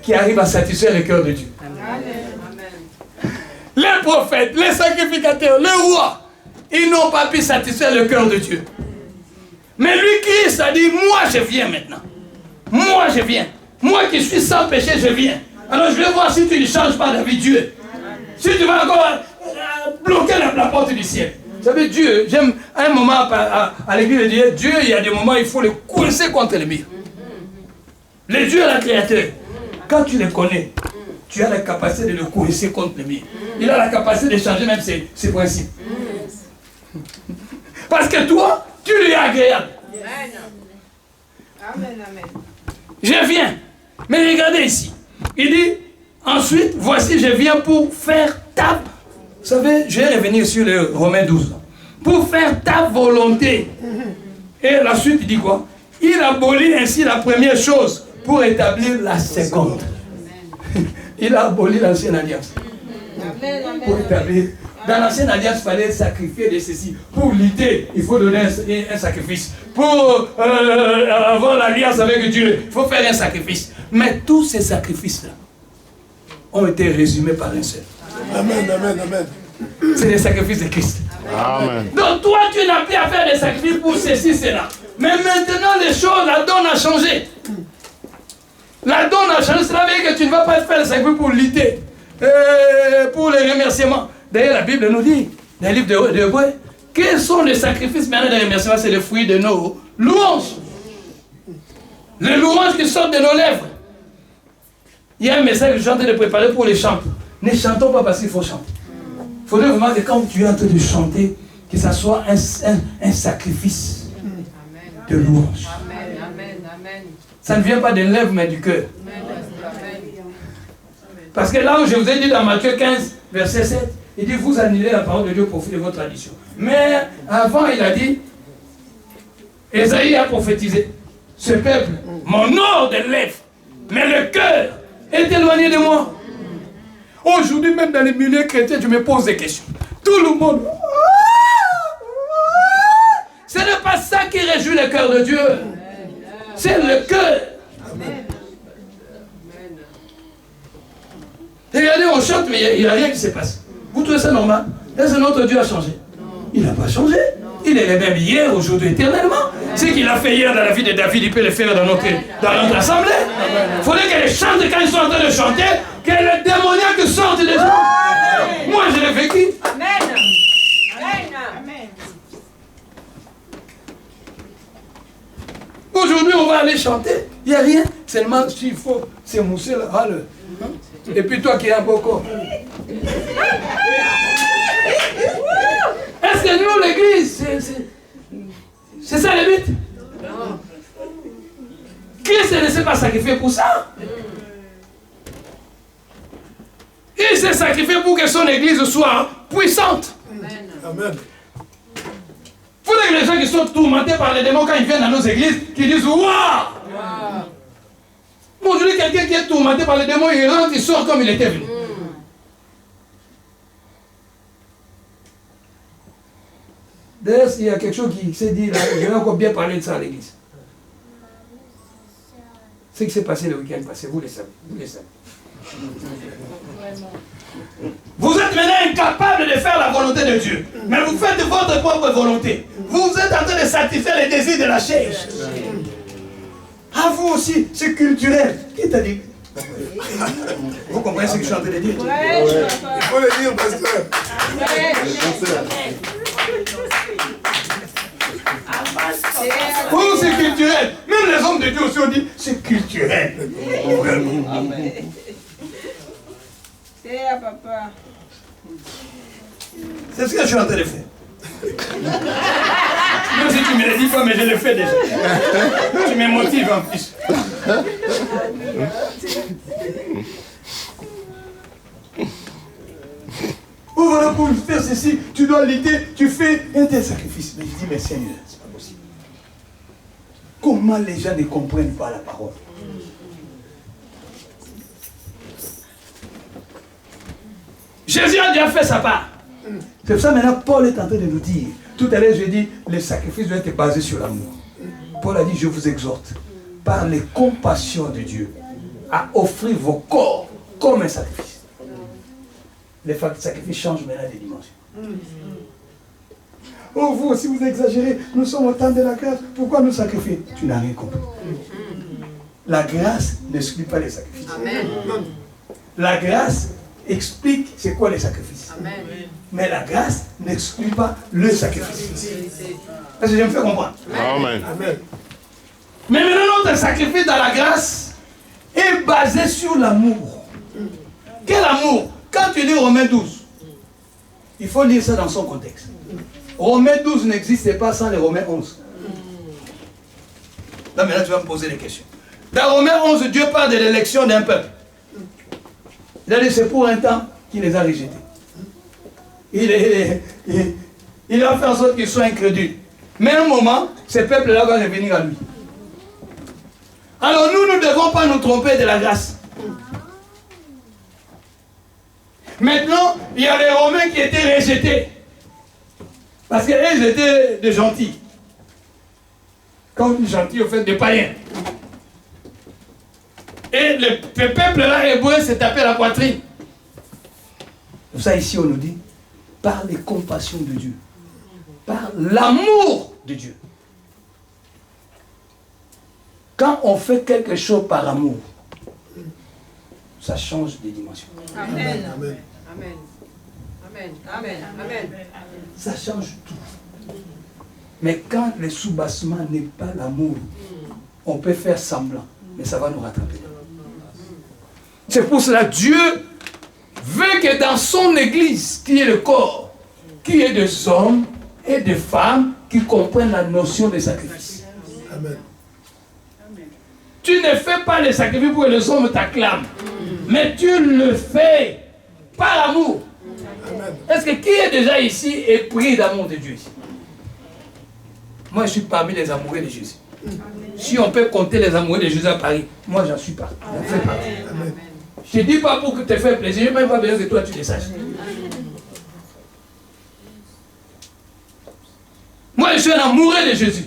qui arrivent à satisfaire le cœur de Dieu. Amen. Les prophètes, les sacrificateurs, les rois, ils n'ont pas pu satisfaire le cœur de Dieu. Mais lui, Christ a dit, moi je viens maintenant. Moi je viens. Moi qui suis sans péché, je viens. Alors je vais voir si tu ne changes pas d'avis Dieu. Si tu vas encore bloquer la porte du ciel. Vous savez, Dieu, j'aime à un moment à l'église de Dieu, Dieu, il y a des moments où il faut le coincer contre le mur. Le Dieu, le Créateur, quand tu le connais, tu as la capacité de le coincer contre le mur. Il a la capacité de changer même ses principes. Parce que toi, tu lui es agréable. Amen, amen. Je viens. Mais regardez ici. Il dit, ensuite, voici, je viens pour faire ta... Vous savez, je vais revenir sur le Romains 12. Pour faire ta volonté. Et la suite, il dit quoi? Il abolit ainsi la première chose pour établir la seconde. Il a aboli l'ancienne alliance. Pour établir... Dans l'ancienne alliance, il fallait sacrifier de ceci. Pour lutter, il faut donner un sacrifice. Pour avoir l'alliance avec Dieu, il faut faire un sacrifice. Mais tous ces sacrifices-là ont été résumés par un seul. Amen, amen, amen. C'est les sacrifices de Christ. Amen. Donc toi, tu n'as plus à faire des sacrifices pour ceci, cela. Mais maintenant, les choses, la donne a changé. La donne a changé. Cela veut dire que tu ne vas pas faire des sacrifices pour lutter. Pour les remerciements. D'ailleurs, la Bible nous dit, dans le livre de Hébreux, quels sont les sacrifices maintenant des remerciements? C'est le fruit de nos louanges. Les louanges qui sortent de nos lèvres. Il y a un message que je suis en train de préparer pour les chants. Ne chantons pas parce qu'il faut chanter. Il faudrait vraiment que quand tu es en train de chanter, que ça soit un sacrifice de louange. Amen, amen, amen. Ça ne vient pas des lèvres, mais du cœur. Parce que là où je vous ai dit dans Matthieu 15, verset 7, il dit, vous annulez la parole de Dieu au profit de votre tradition. Mais avant, il a dit, Ésaïe a prophétisé, ce peuple, mon nom de lèvres, mais le cœur est éloigné de moi. Aujourd'hui, même dans les milieux chrétiens, je me pose des questions. Tout le monde, ce n'est pas ça qui réjouit le cœur de Dieu. C'est le cœur. Regardez, on chante, mais il n'y a rien qui se passe. Vous trouvez ça normal? Est-ce que notre Dieu a changé? Il n'a pas changé. Il est le même hier, aujourd'hui, éternellement. Ce qu'il a fait hier dans la vie de David, il peut le faire dans notre assemblée. Il faudrait que les chantent quand ils sont en train de chanter, que les démoniaques sortent des gens. Moi, je l'ai vécu. Amen. Amen. Aujourd'hui, on va aller chanter. Il n'y a rien. Seulement, s'il faut s'émousser là. Ah, et puis toi qui es un beau corps. Est-ce que nous, l'église, c'est ça le but? Christ ne s'est pas sacrifié pour ça. Il s'est sacrifié pour que son église soit puissante. Amen. Il faudrait que les gens qui sont tourmentés par les démons quand ils viennent dans nos églises, qui disent waouh! Aujourd'hui, quelqu'un qui est tourmenté par les démons, il rentre, il sort comme il était venu. D'ailleurs, il y a quelque chose qui s'est dit là, je vais encore bien parler de ça à l'église. Ce qui s'est passé le week-end passé, vous le savez. Vous le savez. Vous êtes maintenant incapable de faire la volonté de Dieu. Mais vous faites votre propre volonté. Vous êtes en train de satisfaire les désirs de la chair. Ah, vous aussi, c'est culturel. Qui t'a dit? Vous comprenez ce que je suis en train de dire? Ouais, Il faut le dire, pasteur. Oh, c'est culturel. Même les hommes de Dieu aussi ont dit, c'est culturel. C'est à papa. C'est ce que je suis en train de faire. Même si tu ne me le dis pas, mais je le fais déjà. Tu me motives en plus. pour faire ceci, tu dois lutter, tu fais un tel sacrifice. Mais je dis, mais Seigneur, c'est pas possible. Comment les gens ne comprennent pas la parole? Jésus a déjà fait sa part. C'est pour ça maintenant Paul est en train de nous dire. Tout à l'heure, j'ai dit, le sacrifice doit être basé sur l'amour. Paul a dit, je vous exhorte, par les compassions de Dieu, à offrir vos corps comme un sacrifice. Les sacrifices changent maintenant de dimension. Oh, vous aussi, vous exagérez. Nous sommes au temps de la grâce. Pourquoi nous sacrifier? Tu n'as rien compris. La grâce n'exclut pas les sacrifices. Amen. La grâce explique c'est quoi les sacrifices. Amen. Mais la grâce n'exclut pas le sacrifice. Est-ce que je me fais comprendre? Amen. Amen. Mais maintenant, notre sacrifice dans la grâce est basé sur l'amour. Quel amour? Quand tu lis Romains 12, il faut lire ça dans son contexte. Romains 12 n'existait pas sans les Romains 11. Là maintenant tu vas me poser des questions. Dans Romains 11, Dieu parle de l'élection d'un peuple. Il a dit c'est pour un temps qu'il les a rejetés. Il a fait en sorte qu'ils soient incrédules. Mais à un moment, ce peuple-là va revenir à lui. Alors nous ne devons pas nous tromper de la grâce. Maintenant, il y a les Romains qui étaient rejetés. Parce qu'ils étaient des gentils. Quand on dit gentils, au fait, des païens. Et le peuple-là, hébreu, s'est tapé la poitrine. Pour ça, ici, on nous dit, par les compassions de Dieu, par l'amour de Dieu. Quand on fait quelque chose par amour, ça change de dimension. Amen. Amen. Amen. Amen. Amen. Amen. Ça change tout. Mais quand le soubassement n'est pas l'amour, on peut faire semblant, mais ça va nous rattraper. C'est pour cela que Dieu veut que dans son église, qui est le corps, qui est des hommes et des femmes qui comprennent la notion de sacrifice. Amen. Tu ne fais pas le sacrifice pour que les hommes t'acclament, mais tu le fais par amour. Est-ce que qui est déjà ici est pris d'amour de Dieu ici? Moi, je suis parmi les amoureux de Jésus. Si on peut compter les amoureux de Jésus à Paris, moi, j'en suis pas. J'en fais partie. Je ne dis pas pour que te faire plaisir, je n'ai même pas besoin que toi, tu le saches. Moi, je suis un amoureux de Jésus.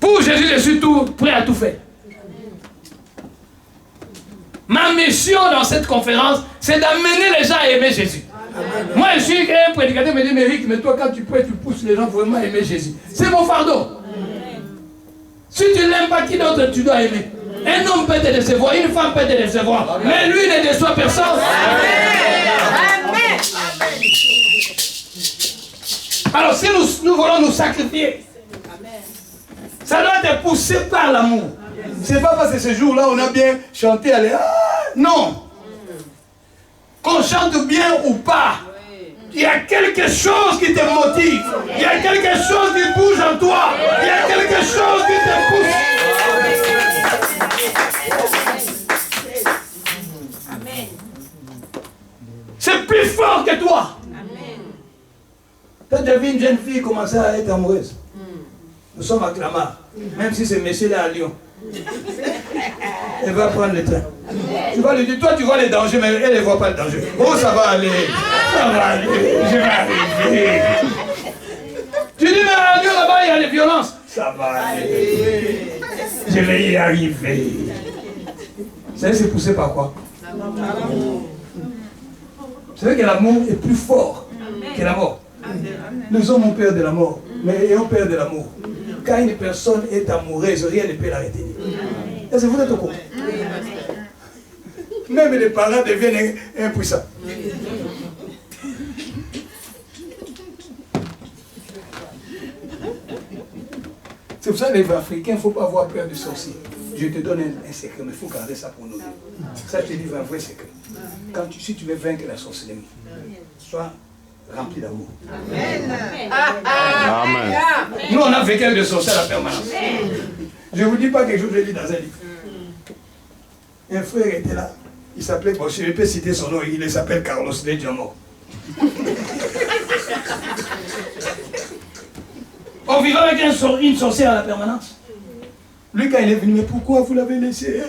Pour Jésus, je suis prêt à tout faire. Ma mission dans cette conférence, c'est d'amener les gens à aimer Jésus. Amen. Moi, je suis un prédicateur, me dit, mais Eric, mais toi, quand tu peux, tu pousses les gens vraiment à aimer Jésus. C'est mon fardeau. Amen. Si tu ne l'aimes pas, qui d'autre tu dois aimer? Un homme peut te décevoir, une femme peut te décevoir, Amen. Mais lui ne déçoit personne. Amen. Amen. Alors, si nous voulons nous sacrifier, ça doit être poussé par l'amour. C'est pas parce que ce jour-là, on a bien chanté, allez, non. Qu'on chante bien ou pas, il y a quelque chose qui te motive. Il y a quelque chose qui bouge en toi. Il y a quelque chose qui te pousse. C'est plus fort que toi. Quand tu as vu une jeune fille commencer à être amoureuse, nous sommes à Clamart, même si ce monsieur-là à Lyon. Elle va prendre le train. Tu vas lui dire, toi tu vois les dangers, mais elle ne voit pas le danger. Oh, ça va aller. Ça va aller. Je vais arriver. Tu dis, mais à Lyon là-bas, il y a les violences. Ça va aller. Je vais y arriver. Vous savez, c'est poussé par quoi? Vous savez que l'amour est plus fort que la mort. Nous hommes ont peur de la mort, mais ayons peur de l'amour. Quand une personne est amoureuse, rien ne peut la retenir. Est-ce que vous êtes au courant? Même les parents deviennent impuissants. C'est pour ça que les Africains, il ne faut pas avoir peur du sorcier. Je te donne un secret, mais il faut garder ça pour nous. Ça, je te dis un vrai secret. Si tu veux vaincre la sorcellerie, sois rempli d'amour. Amen. Amen. Nous, on a vécu avec des sorciers à la permanence. Je ne vous dis pas quelque chose que je lis dans un livre. Un frère était là. Il s'appelait, bon, je ne vais pas citer son nom, il s'appelle Carlos de Diamo. On vivait avec une sorcière à la permanence. Lui, quand il est venu, mais pourquoi vous l'avez laissé?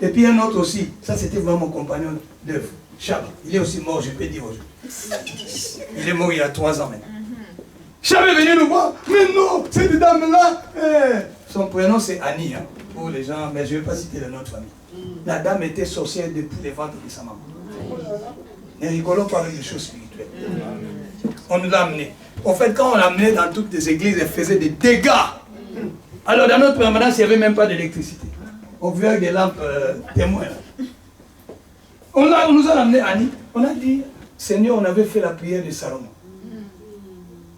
Et puis un autre aussi, ça c'était vraiment mon compagnon d'œuvre, Chab. Il est aussi mort, je peux dire aujourd'hui. Il est mort il y a 3 ans maintenant. Chab est venu nous voir, mais non, cette dame-là, son prénom c'est Annie, hein, pour les gens, mais je ne vais pas citer le nom de famille. La dame était sorcière depuis les ventres de sa maman. Ne rigolons pas avec des choses spirituelles. On nous l'a amené. En fait, quand on l'a amené dans toutes les églises, elle faisait des dégâts. Alors dans notre permanence, il n'y avait même pas d'électricité. On vivait avec des lampes témoins. On nous a amené Annie. On a dit, Seigneur, on avait fait la prière de Salomon.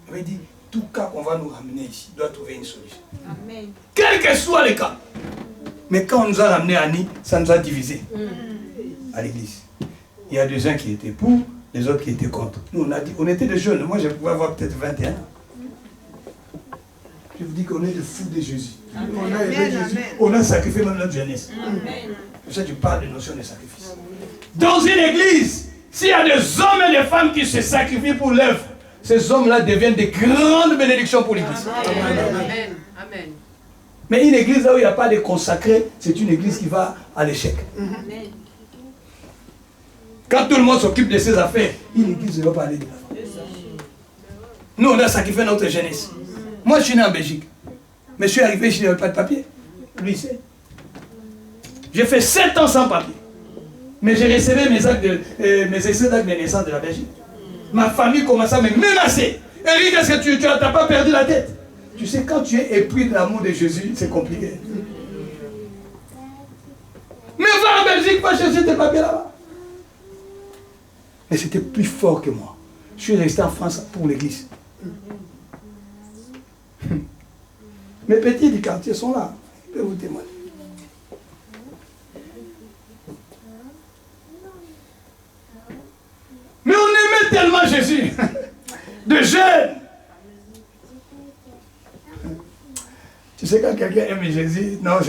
On avait dit, tout cas qu'on va nous ramener ici, doit trouver une solution. Amen. Quel que soit le cas. Mais quand on nous a ramené Annie, ça nous a divisés à l'église. Il y a 2 uns qui étaient pour, les autres qui étaient contre. Nous, on était des jeunes. Moi, je pouvais avoir peut-être 21 ans. Je vous dis qu'on est des fous de Jésus. Amen. On a aimé Jésus. On a sacrifié même notre jeunesse. Pour ça, tu parles de notion de sacrifice. Dans une église, s'il y a des hommes et des femmes qui se sacrifient pour l'œuvre, ces hommes-là deviennent des grandes bénédictions pour l'église. Amen. Amen. Mais une église là où il n'y a pas de consacrés, c'est une église qui va à l'échec. Amen. Quand tout le monde s'occupe de ses affaires, une église ne va pas aller de l'avant. Nous, on a sacrifié notre jeunesse. Moi, je suis né en Belgique. Mais je suis arrivé, je n'avais pas de papier. Lui, c'est. J'ai fait 7 ans sans papier. Mais j'ai recevé mes essais d'actes de naissance de la Belgique. Ma famille commençait à me menacer. Eric, est-ce que tu n'as pas perdu la tête? Tu sais, quand tu es épris de l'amour de Jésus, c'est compliqué. Mais va en Belgique, va chercher tes papiers là-bas. Mais c'était plus fort que moi. Je suis resté en France pour l'église. Mes petits du quartier sont là. Je peux vous témoigner. Mais on aimait tellement Jésus. De jeunes. Tu sais, quand quelqu'un aime Jésus, non,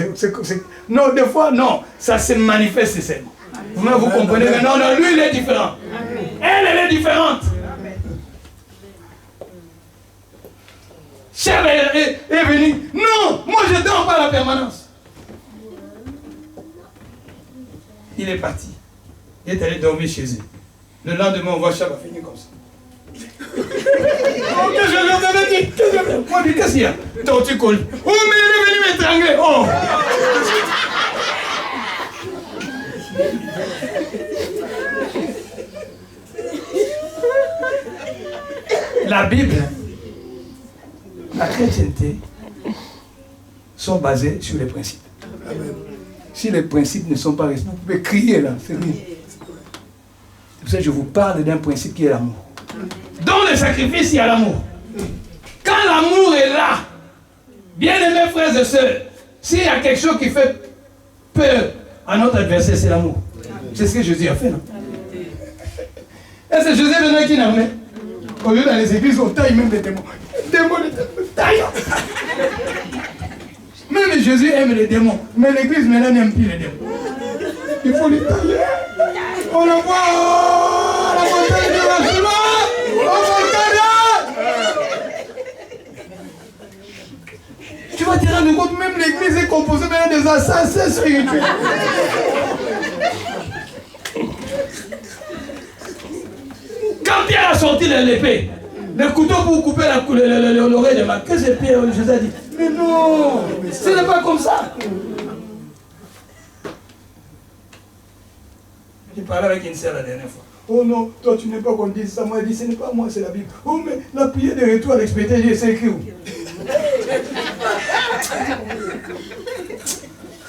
non, des fois, non, ça se manifeste seulement. Vous-même, vous comprenez, mais non, non, lui, il est différent. Elle est différente. Chef est venu. Non, moi, je ne dors pas à la permanence. Il est parti. Il est allé dormir chez eux. Le lendemain, on voit Chef a fini comme ça. Oh, qu'est-ce que je vais dire? Moi, qu'est-ce qu'il y a? Tu colles. Oh, mais il est venu m'étrangler. Oh! La Bible, la chrétienté sont basées sur les principes. Amen. Si les principes ne sont pas respectés, vous pouvez crier là, c'est rien. C'est pour ça que je vous parle d'un principe qui est l'amour. Dans le sacrifice, il y a l'amour. Quand l'amour est là, bien aimés frères et sœurs, s'il y a quelque chose qui fait peur à notre adversaire, c'est l'amour. C'est ce que Jésus a fait, non? Est-ce que Jésus est venu avec une armée? Au lieu dans les églises, on taille même des démons. Démons, taille. Même Jésus aime les démons. Mais l'église maintenant n'aime plus les démons. Il faut les tailler. On le voit. La montagne de la joie. Tu vas te rendre compte, même l'église est composée maintenant des assassins spirituels. Quand Pierre a sorti l'épée, le couteau pour couper l'oreille de Marc, qu'est-ce que Pierre, Jésus a dit? Mais non, ce n'est pas comme ça. J'ai parlé avec une sœur la dernière fois. Oh non, toi tu n'es pas qu'on dise ça. Moi, elle dit, ce n'est pas moi, c'est la Bible. Oh, mais la prière de retour à l'expédition, c'est écrit où?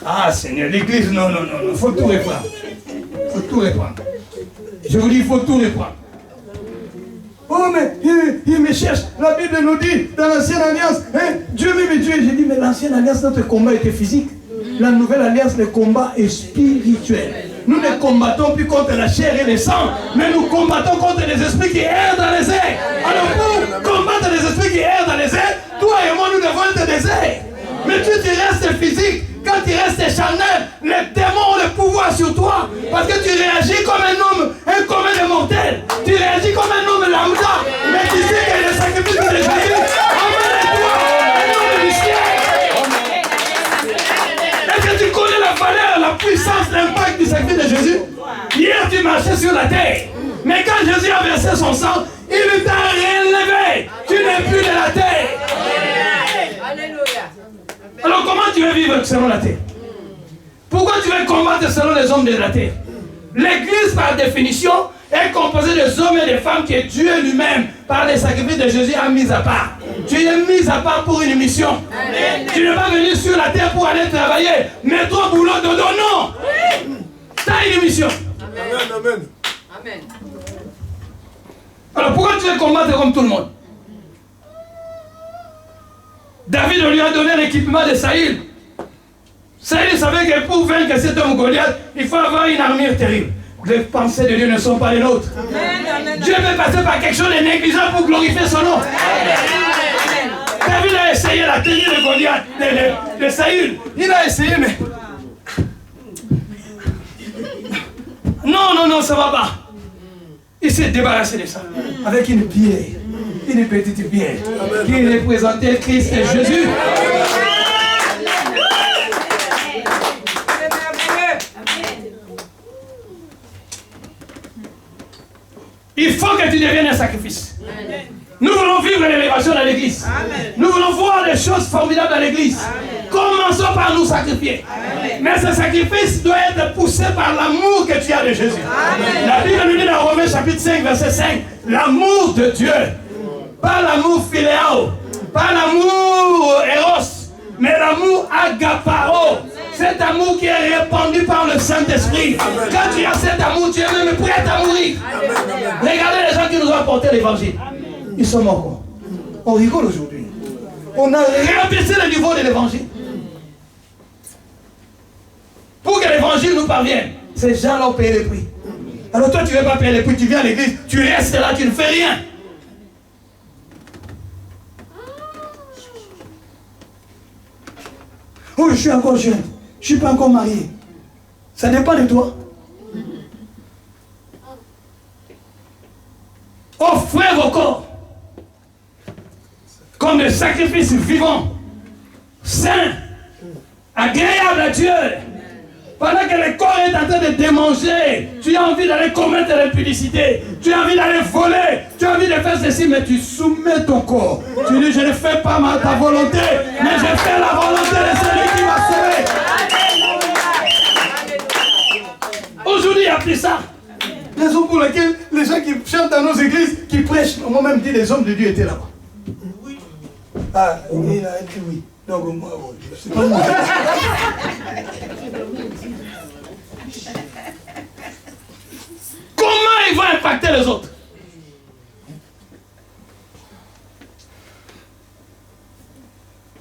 Ah Seigneur, l'église, non, non, non, il faut tout reprendre. Il faut tout reprendre. Je vous dis, il faut tout reprendre. Oh, mais il me cherche. La Bible nous dit, dans l'ancienne alliance, hein, Dieu m'aime Dieu. J'ai dit, mais l'ancienne alliance, notre combat était physique. La nouvelle alliance, le combat est spirituel. Nous ne combattons plus contre la chair et le sang, mais nous combattons contre les esprits qui errent dans les airs. Alors pour combattre les esprits qui errent dans les airs, toi et moi, nous devons être des airs. Mais tu restes physique. Quand quand tu restes charnel, les démons ont le pouvoir sur toi. Parce que tu réagis comme un homme, un commun de mortel. Tu réagis comme un homme lambda. Mais tu sais que le sacrifice de Jésus emmène toi un homme du ciel. Est-ce que tu connais la valeur, la puissance, l'impact du sacrifice de Jésus? Hier, tu marchais sur la terre. Mais quand Jésus a versé son sang, il t'a relevé. Tu n'es plus de la terre. Alléluia. Alors comment tu veux vivre selon la terre? Pourquoi tu veux combattre selon les hommes de la terre? L'église, par définition, est composée des hommes et des femmes que Dieu lui-même, par les sacrifices de Jésus, a mis à part. Tu es mis à part pour une mission. Amen. Tu n'es pas venu sur la terre pour aller travailler. Mets-toi au boulot, dodo, non. Tu as une mission. Amen, amen. Amen. Alors pourquoi tu veux combattre comme tout le monde? David lui a donné l'équipement de Saül. Saül savait que pour vaincre cet homme Goliath, il faut avoir une armure terrible. Les pensées de Dieu ne sont pas les nôtres. Amen. Dieu peut passer par quelque chose de négligent pour glorifier son nom. Amen. David a essayé la tenue de Goliath, de Saül. Il a essayé, mais... Non, ça va pas. Il s'est débarrassé de ça. Avec une pierre. Une petite pierre. Qui représentait Christ et Jésus. Il faut que tu deviennes un sacrifice. Nous voulons vivre l'élévation dans l'église. Nous voulons voir des choses formidables dans l'église. Commençons par nous sacrifier. Amen. Mais ce sacrifice doit être poussé par l'amour que tu as de Jésus. Amen. La Bible nous dit dans Romains chapitre 5, verset 5, l'amour de Dieu. Pas l'amour philéao, pas l'amour éros, mais l'amour agapao. Cet amour qui est répandu par le Saint-Esprit. Quand tu as cet amour, tu es même prêt à mourir. Amen. Regardez les gens qui nous ont apporté l'évangile. Ils sont morts. On rigole aujourd'hui. On a rabaissé le niveau de l'évangile. Pour que l'évangile nous parvienne, ces gens-là ont payé le prix. Alors toi, tu ne veux pas payer le prix, tu viens à l'église, tu restes là, tu ne fais rien. Oh, je suis encore jeune, je ne suis pas encore marié. Ça dépend de toi. Offrez vos corps comme des sacrifices vivants, sains, agréables à Dieu. Pendant que le corps est en train de démanger, tu as envie d'aller commettre l'impudicité, tu as envie d'aller voler, tu as envie de faire ceci, mais tu soumets ton corps. Tu dis, je ne fais pas ta volonté, mais je fais la volonté de celui qui m'a sauvé. Aujourd'hui, il n'y a plus ça. Raison pour laquelle les gens qui chantent dans nos églises, qui prêchent, moi-même dit les hommes de Dieu étaient là-bas. Ah, il a dit oui. Donc moi, c'est pas moi. Comment il va impacter les autres?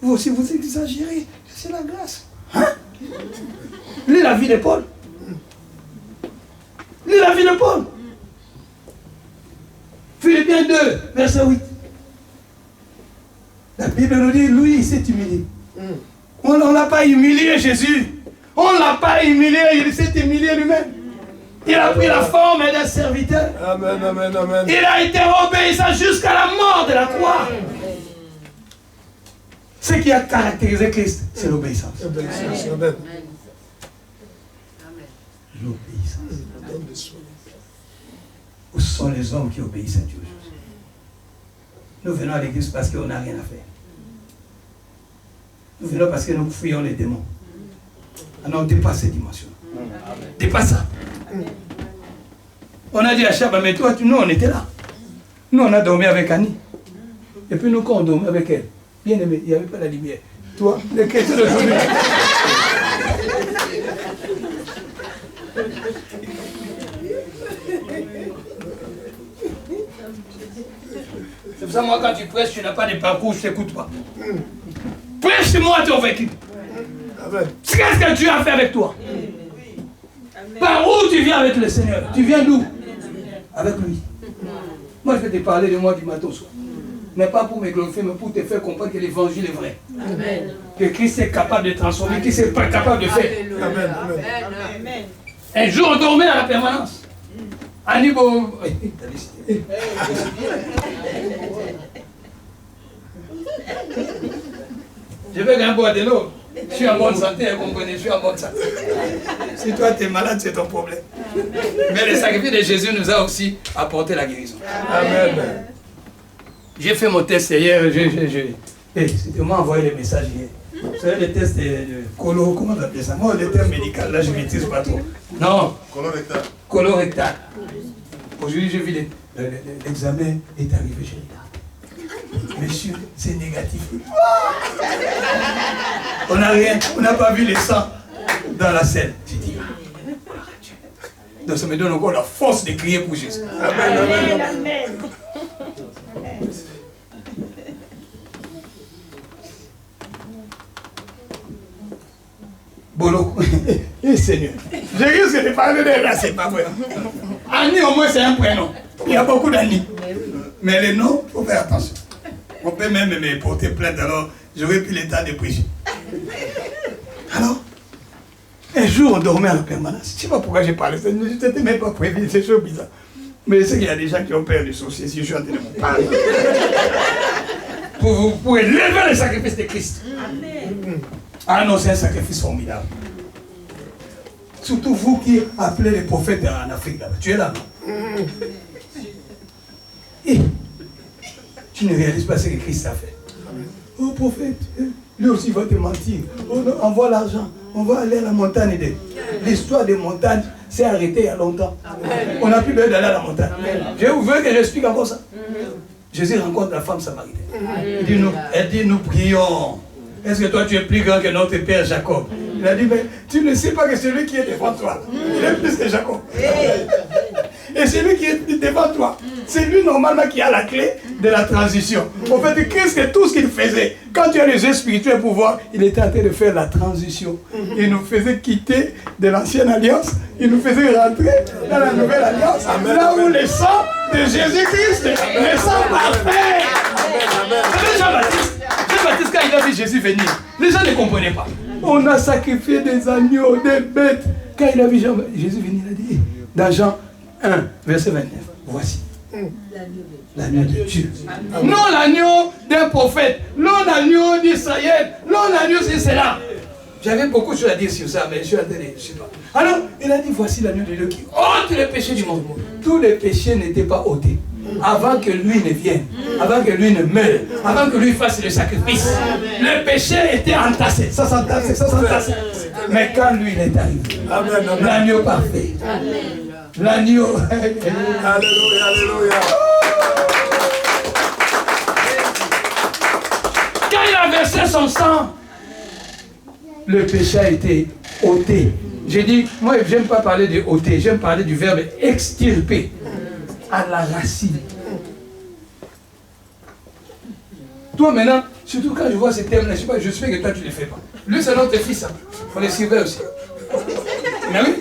Vous aussi, vous exagérez. C'est la grâce. Hein? Lis la vie de Paul. Lis la vie de Paul. Philippiens 2, verset 8. La Bible nous dit, lui, il s'est humilié. On ne l'a pas humilié, Jésus. On ne l'a pas humilié, il s'est humilié lui-même. Il a pris la forme d'un serviteur. Amen, amen, amen. Il a été obéissant jusqu'à la mort de la croix. Ce qui a caractérisé Christ, c'est l'obéissance. L'obéissance, amen. L'obéissance. Où sont les hommes qui obéissent à Dieu? Nous venons à l'église parce qu'on n'a rien à faire. Nous venons parce que nous fuyons les démons. Alors on dépasse cette dimension. Dépasse ça. On a dit à Chaba, mais toi, nous on était là. Nous on a dormi avec Annie. Et puis nous quand on dormait avec elle, bien aimé, il n'y avait pas la lumière. Toi, le chrétien d'aujourd'hui. C'est pour ça, moi, quand tu prêches, tu n'as pas de parcours, je ne t'écoute pas. Prêche-moi ton vécu. Qu'est-ce que Dieu a fait avec toi? Par où tu viens avec le Seigneur? Tu viens d'où? Avec lui. Moi, je vais te parler de moi du matin au soir. n'est pas pour me glorifier, mais pour te faire comprendre que l'évangile est vrai. Amen. Que Christ est capable de transformer, Christ est pas capable de faire. Alléluia. Amen. Amen. Un jour, on dormait à la permanence. Anibo. Je vais bien boire de l'eau. Je suis en bonne santé, vous comprenez, je suis en bonne santé. Si toi tu es malade, c'est ton problème. Mais le sacrifice de Jésus nous a aussi apporté la guérison. Amen. J'ai fait mon test hier, on m'a envoyé les messages hier. Vous savez, les tests de colo, comment on appelle ça? Moi, le terme médical, là, je ne maîtrise pas trop. Non. Colorectal. Colorectal. Aujourd'hui, j'ai vu l'examen est arrivé chez l'État. Monsieur, c'est négatif. On n'a rien, on n'a pas vu les sangs dans la selle. J'ai dit, donc ça me donne encore la force de crier pour Jésus. Amen. Amen. Amen. Bolo. Eh Seigneur. Je risque de parler de là, c'est pas vrai. Annie, au moins, c'est un prénom. Il y a beaucoup d'Annie. Mais les noms, il faut faire attention. On peut même me porter plainte, alors j'aurais plus l'état de prêcher. Alors, un jour, on dormait à la permanence. Je ne sais pas pourquoi j'ai parlé. Je n'étais même pas prévu, c'est chaud bizarre. Mais je sais qu'il y a des gens qui ont peur du sorcier, si je suis en train de vous parler. Pour élever le sacrifice de Christ. Amen. Ah non, c'est un sacrifice formidable. Surtout vous qui appelez les prophètes en Afrique, là. Tu es là, non? Et tu ne réalises pas ce que Christ a fait. Oh prophète, lui aussi va te mentir. Oh non, envoie l'argent, on va aller à la montagne. L'histoire des montagnes s'est arrêtée il y a longtemps. On n'a plus besoin d'aller à la montagne. Je veux que j'explique encore ça. Jésus rencontre la femme samaritaine. Elle dit, nous prions. Est-ce que toi tu es plus grand que notre père Jacob? Il a dit, mais tu ne sais pas que celui qui est devant toi, il est plus que Jacob. Et celui qui est devant toi, c'est lui normalement qui a la clé de la transition. En fait, qu'est-ce que tout ce qu'il faisait? Quand tu as les yeux spirituels pour voir, il était en train de faire la transition. Il nous faisait quitter de l'ancienne alliance, il nous faisait rentrer dans la nouvelle alliance, là où le sang de Jésus-Christ, le sang parfait. C'est Jean-Baptiste. Jean-Baptiste, quand il a vu Jésus venir, les gens ne comprenaient pas. On a sacrifié des agneaux, des bêtes. Quand il a vu Jésus venir, il a dit, dans Jean 1, verset 29, voici l'agneau de Dieu. Non l'agneau d'un prophète, non l'agneau d'Israël, non l'agneau c'est cela. J'avais beaucoup de choses à dire sur ça, mais je suis en train de, je sais pas. Alors, il a dit, voici l'agneau de Dieu qui ôte les péchés du monde. Tous les péchés n'étaient pas ôtés. Avant que lui ne vienne, avant que lui ne meure, avant que lui fasse le sacrifice, le péché était entassé, ça s'entassait, ça s'entassait. Mais quand lui il est arrivé, l'agneau parfait, l'agneau. Alléluia, alléluia. Quand il a versé son sang, le péché a été ôté. J'ai dit, moi je n'aime pas parler de ôter, j'aime parler du verbe extirper. À la racine. Toi maintenant, surtout quand je vois ces thèmes-là, je sais que toi tu ne les fais pas. Lui c'est notre fils, hein. On les suivait aussi. Mais oui,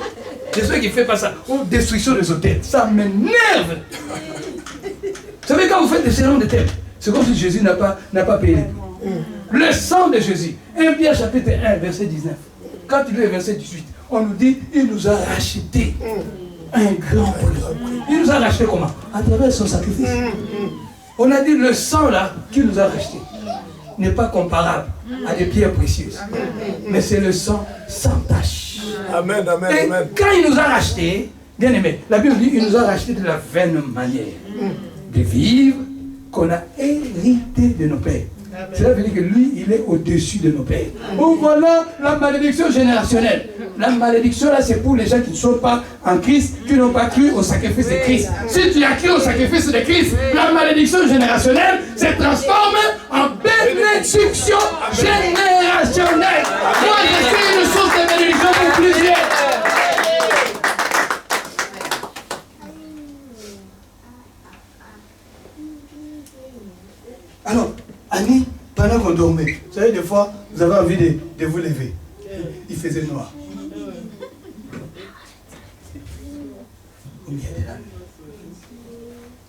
je sais qu'il ne fait pas ça. Oh, destruction des hôtels, ça m'énerve. Vous savez quand vous faites des sermons de thèmes, c'est comme si Jésus n'a pas payé les prix. Le sang de Jésus, 1 Pierre chapitre 1, verset 19. Quand il est verset 18, on nous dit, il nous a rachetés. Un grand prix. Il nous a racheté comment? À travers son sacrifice. On a dit le sang là qui nous a racheté n'est pas comparable à des pierres précieuses. Mais c'est le sang sans tache. Amen, amen, Et amen. quand il nous a racheté, bien aimé, la Bible dit il nous a racheté de la vaine manière de vivre qu'on a hérité de nos pères. Cela veut dire que lui, il est au-dessus de nos pères. Donc voilà la malédiction générationnelle. La malédiction là, c'est pour les gens qui ne sont pas en Christ, qui n'ont pas cru au sacrifice de Christ. Si tu as cru au sacrifice de Christ, la malédiction générationnelle se transforme en bénédiction générationnelle. Moi, je suis une source de bénédiction pour plusieurs. Alors, Annie, pendant qu'on dormait, vous savez, des fois, vous avez envie de vous lever. Il faisait noir.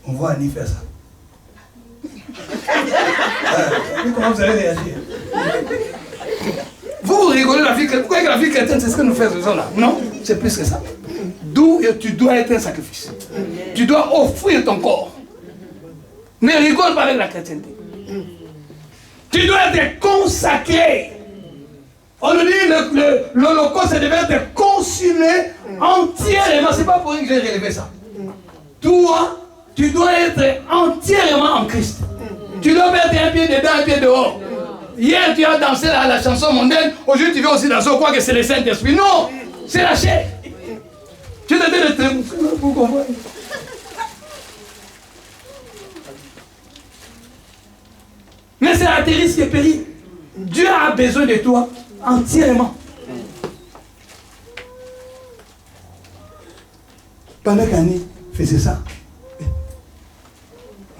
On voit Annie faire ça. Comment vous allez réagir? Vous rigolez la vie chrétienne. Vous croyez que la vie chrétienne, c'est ce que nous faisons là? Non, c'est plus que ça. D'où tu dois être un sacrifice. Tu dois offrir ton corps. Ne rigole pas avec la chrétienté. Tu dois être consacré. On nous dit l'Holocauste devait être consumé entièrement. C'est pas pour rien que j'ai relevé ça. Toi, tu dois être entièrement en Christ. Tu dois mettre un pied dedans, un pied dehors. Hier, tu as dansé la chanson mondaine. Aujourd'hui, tu veux aussi danser. On croit que c'est le Saint-Esprit. Non, c'est la chair. Tu dois être... Vous comprenez? Mais c'est la terre qui est périe. Dieu a besoin de toi entièrement. Pendant qu'Annie faisait ça,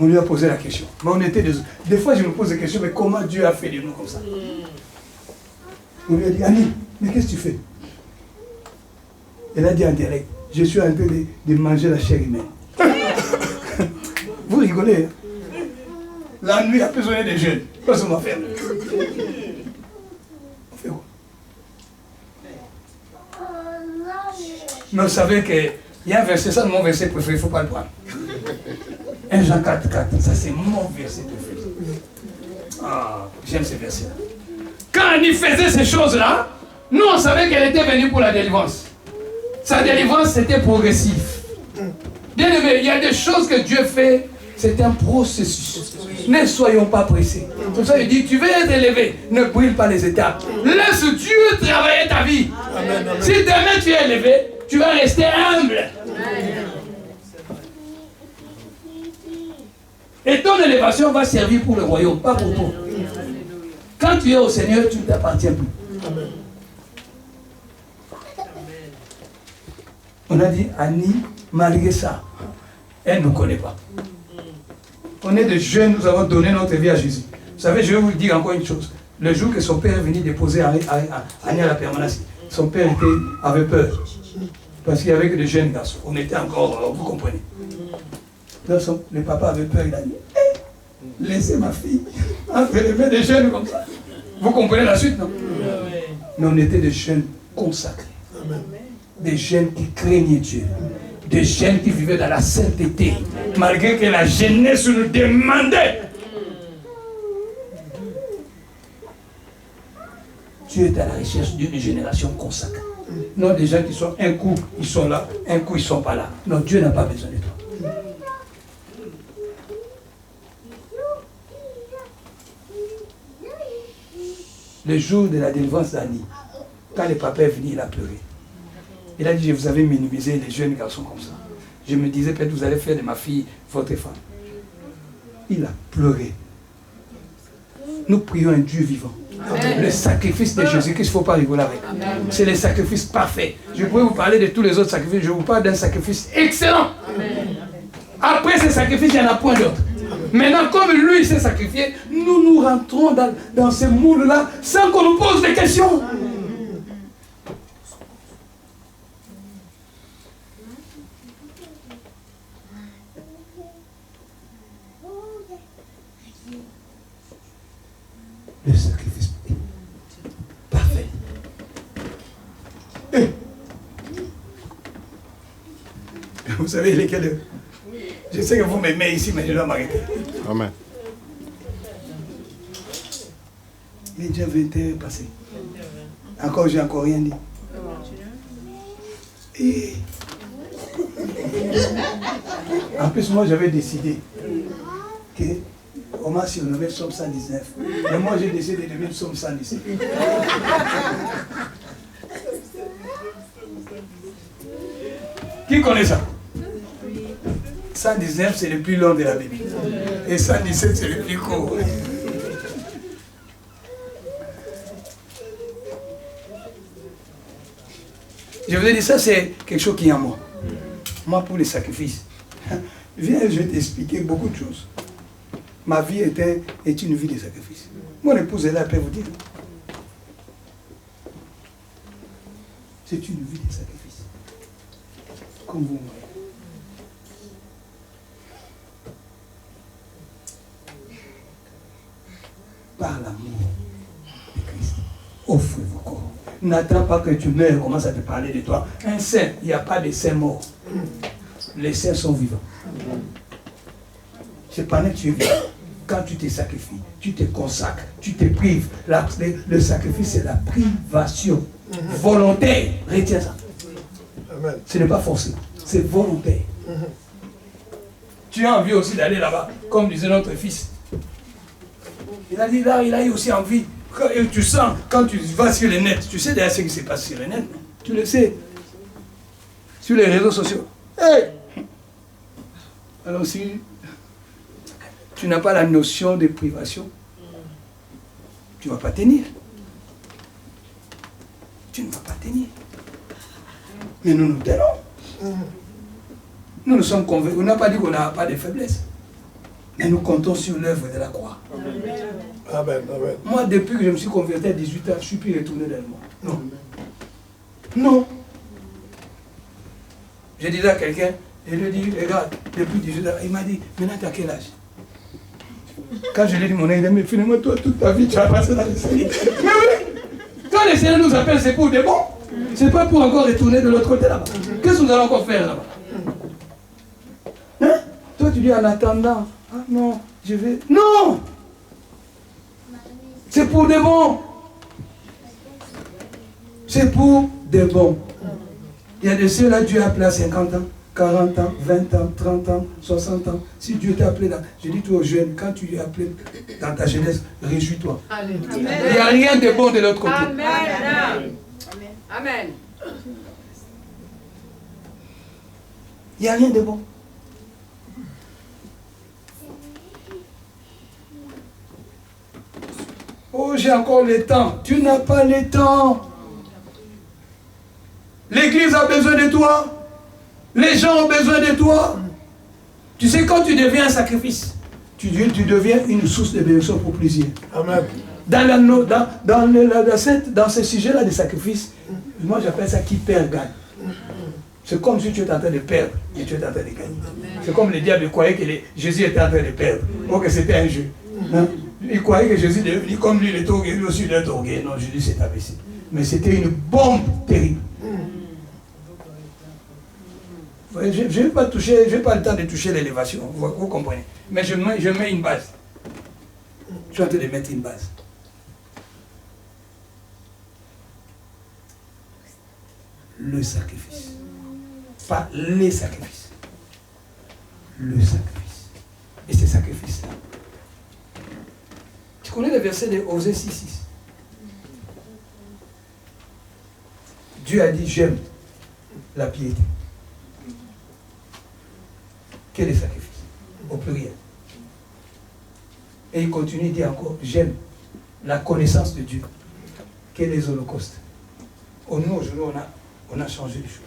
on lui a posé la question. Mais on était des fois, je me pose des questions, mais comment Dieu a fait de nous comme ça? On lui a dit, Annie, mais qu'est-ce que tu fais? Elle a dit en direct, je suis en train de manger la chair humaine. Vous rigolez, hein? La nuit a besoin des jeunes. Qu'est-ce qu'on va faire? On fait quoi? Mais vous savez qu'il y a un verset, ça c'est mon verset préféré, il ne faut pas le prendre. 1 Jean 4, 4, ça c'est mon verset préféré. Ah, j'aime ce verset-là. Quand il faisait ces choses-là, nous on savait qu'elle était venue pour la délivrance. Sa délivrance c'était progressif. Bien aimé, il y a des choses que Dieu fait, c'est un processus. Ne soyons pas pressés. Comme ça il dit, tu veux être élevé, ne brûle pas les étapes. Laisse Dieu travailler ta vie. Amen, amen. Si demain tu es élevé, tu vas rester humble. Amen. Et ton élévation va servir pour le royaume, pas pour toi. Quand tu es au Seigneur, tu ne t'appartiens plus. Amen. On a dit, Annie, malgré ça, elle ne nous connaît pas. On est des jeunes, nous avons donné notre vie à Jésus. Vous savez, je vais vous dire encore une chose. Le jour que son père est venu déposer Annie à la permanence, son père avait peur. Parce qu'il n'y avait que des jeunes garçons. On était encore, vous comprenez. Donc, le papa avait peur, il a dit, laissez ma fille entre les mains des jeunes comme ça. Vous comprenez la suite, non? Mais on était des jeunes consacrés. Des jeunes qui craignaient Dieu. Des jeunes qui vivaient dans la sainteté. Malgré que la jeunesse nous demandait. Dieu est à la recherche d'une génération consacrée. Non des gens qui sont un coup, ils sont là, un coup, ils ne sont pas là. Non, Dieu n'a pas besoin de toi. Le jour de la délivrance d'Annie, quand le papa est venu, il a pleuré. Il a dit, je vous avais minimisé les jeunes garçons comme ça. Je me disais, peut-être vous allez faire de ma fille votre femme. Il a pleuré. Nous prions un Dieu vivant. Amen. Le sacrifice de Jésus-Christ, il ne faut pas rigoler avec. C'est le sacrifice parfait. Je pourrais vous parler de tous les autres sacrifices. Je vous parle d'un sacrifice excellent. Amen. Après ce sacrifice, il n'y en a point d'autre. Maintenant, comme lui s'est sacrifié, nous rentrons dans ce moule-là sans qu'on nous pose des questions. Le sacrifice parfait. Vous savez lesquels? Je sais que vous m'aimez ici, mais je dois m'arrêter. Amen. Il est déjà 20h passé. Encore, j'ai encore rien dit. Et... En plus, moi, j'avais décidé que on m'a surnommé Psaume 119. Mais moi, j'ai décidé de mettre Psaume 117. Qui connaît ça? 119, c'est le plus long de la Bible. Et 117, c'est le plus court. Je vous ai dit, ça, c'est quelque chose qui est en moi. Moi, pour les sacrifices. Viens, je vais t'expliquer beaucoup de choses. Ma vie est une vie de sacrifice. Mon épouse est là, elle peut vous dire. C'est une vie de sacrifice. Comme vous, moi. offre vos corps. N'attends pas que tu meurs, commence à te parler de toi. Un saint, il n'y a pas de saint mort. Les saints sont vivants. C'est pendant que tu es vivant. Quand tu te sacrifies, tu te consacres, tu te prives. Le sacrifice, c'est la privation volontaire. Retiens ça. Amen. Ce n'est pas forcé, c'est volontaire. Tu as envie aussi d'aller là-bas, comme disait notre fils. Il a dit là, il a eu aussi envie. Et tu sens, quand tu vas sur le net, tu sais déjà ce qui se passe sur le net. Tu le sais. Sur les réseaux sociaux. Hey! Alors si tu n'as pas la notion de privation, tu ne vas pas tenir. Tu ne vas pas tenir. Mais nous nous tenons. Nous nous sommes convaincus. On n'a pas dit qu'on n'a pas de faiblesse. Mais nous comptons sur l'œuvre de la croix. Amen. Amen. Moi, depuis que je me suis converti à 18 ans, je ne suis plus retourné dans le monde. Non. Non. J'ai dit à quelqu'un, je lui ai dit, regarde, depuis 18 ans, il m'a dit, maintenant tu as quel âge? Quand je lui ai dit mon âge, il m'a dit, mais finalement, toi, toute ta vie, tu as passé dans le Seigneur. Mais oui, quand le Seigneur nous appelle, c'est pour des bons. Ce n'est pas pour encore retourner de l'autre côté là-bas. Qu'est-ce que nous allons encore faire là-bas? Hein? Toi, tu dis en attendant, ah non, je vais. Non! C'est pour des bons. C'est pour des bons. Il y a de ceux-là, Dieu a appelé à 50 ans, 40 ans, 20 ans, 30 ans, 60 ans. Si Dieu t'a appelé là, je dis toi aux jeunes, quand tu es appelé dans ta jeunesse, réjouis-toi. Il n'y a rien de bon de l'autre côté. Amen. Amen. Il n'y a rien de bon. Oh, j'ai encore le temps. Tu n'as pas le temps. L'église a besoin de toi. Les gens ont besoin de toi. Tu sais, quand tu deviens un sacrifice, tu deviens une source de bénédiction pour plusieurs. Amen. Dans ce sujet-là de sacrifice, moi j'appelle ça qui perd gagne. C'est comme si tu étais en train de perdre et tu étais en train de gagner. C'est comme le diable croyait que Jésus était en train de perdre. Ou que c'était un jeu. Hein? Il croyait que Jésus devenait comme lui, il était orgueilleux, lui aussi il est orgueilleux. Non, Jésus s'est abaissé. Mais c'était une bombe terrible. Je ne vais pas toucher, je n'ai pas le temps de toucher l'élévation, vous comprenez. Mais je mets une base. Je suis en train de mettre une base. Le sacrifice. Pas les sacrifices. Le sacrifice. Et ces sacrifices-là. Tu connais le verset de Osée 6.6. Dieu a dit, j'aime la piété. Quel est le sacrifice? Au pluriel. Et il continue, il dit encore, j'aime la connaissance de Dieu. Quel est les holocaustes? Nous, aujourd'hui, on a changé les choses.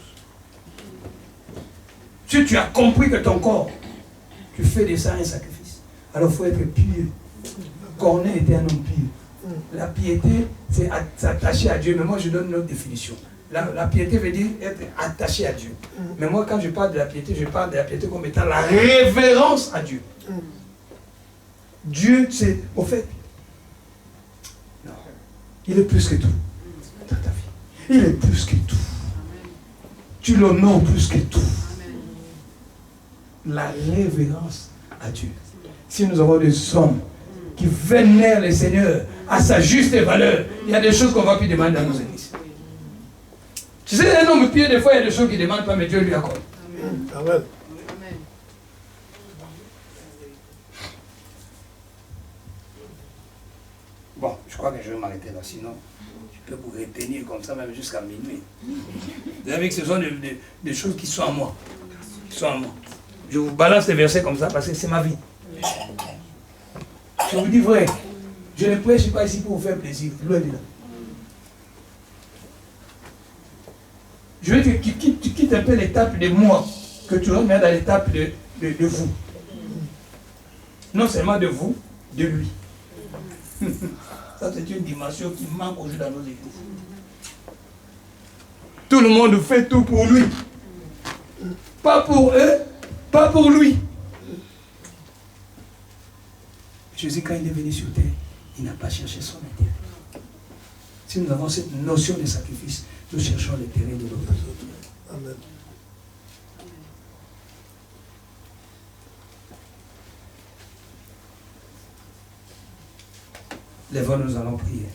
Si tu as compris que ton corps, tu fais de ça un sacrifice, alors il faut être pieux. Corneille était un homme pieux. La piété, c'est s'attacher à Dieu. Mais moi, je donne une autre définition. La piété veut dire être attaché à Dieu. Mais moi, quand je parle de la piété, je parle de la piété comme étant la révérence à Dieu. Dieu, c'est, au fait, non, il est plus que tout dans ta vie. Il est plus que tout. Tu l'honores plus que tout. La révérence à Dieu. Si nous avons des hommes qui vénèrent le Seigneur à sa juste valeur, il y a des choses qu'on ne va plus demander dans nos églises. Tu sais, un homme pieux, des fois, il y a des choses qu'il ne demande pas, mais Dieu lui accorde. Amen. Bon, je crois que je vais m'arrêter là, sinon je peux vous retenir comme ça, même jusqu'à minuit. Vous savez que ce sont des choses qui sont en moi. Qui sont en moi. Je vous balance les versets comme ça parce que c'est ma vie. Je vous dis vrai, je ne prêche pas ici pour vous faire plaisir, loin de là. Je veux que tu quittes un peu l'étape de moi, que tu rentres dans l'étape de vous. Non seulement de vous, de lui. Ça, c'est une dimension qui manque aujourd'hui dans nos églises. Tout le monde fait tout pour lui. Pas pour eux, pas pour lui. Jésus, quand il est venu sur terre, il n'a pas cherché son intérêt. Si nous avons cette notion de sacrifice, nous cherchons l'intérêt de l'autre. Amen. Lèvons, nous allons prier.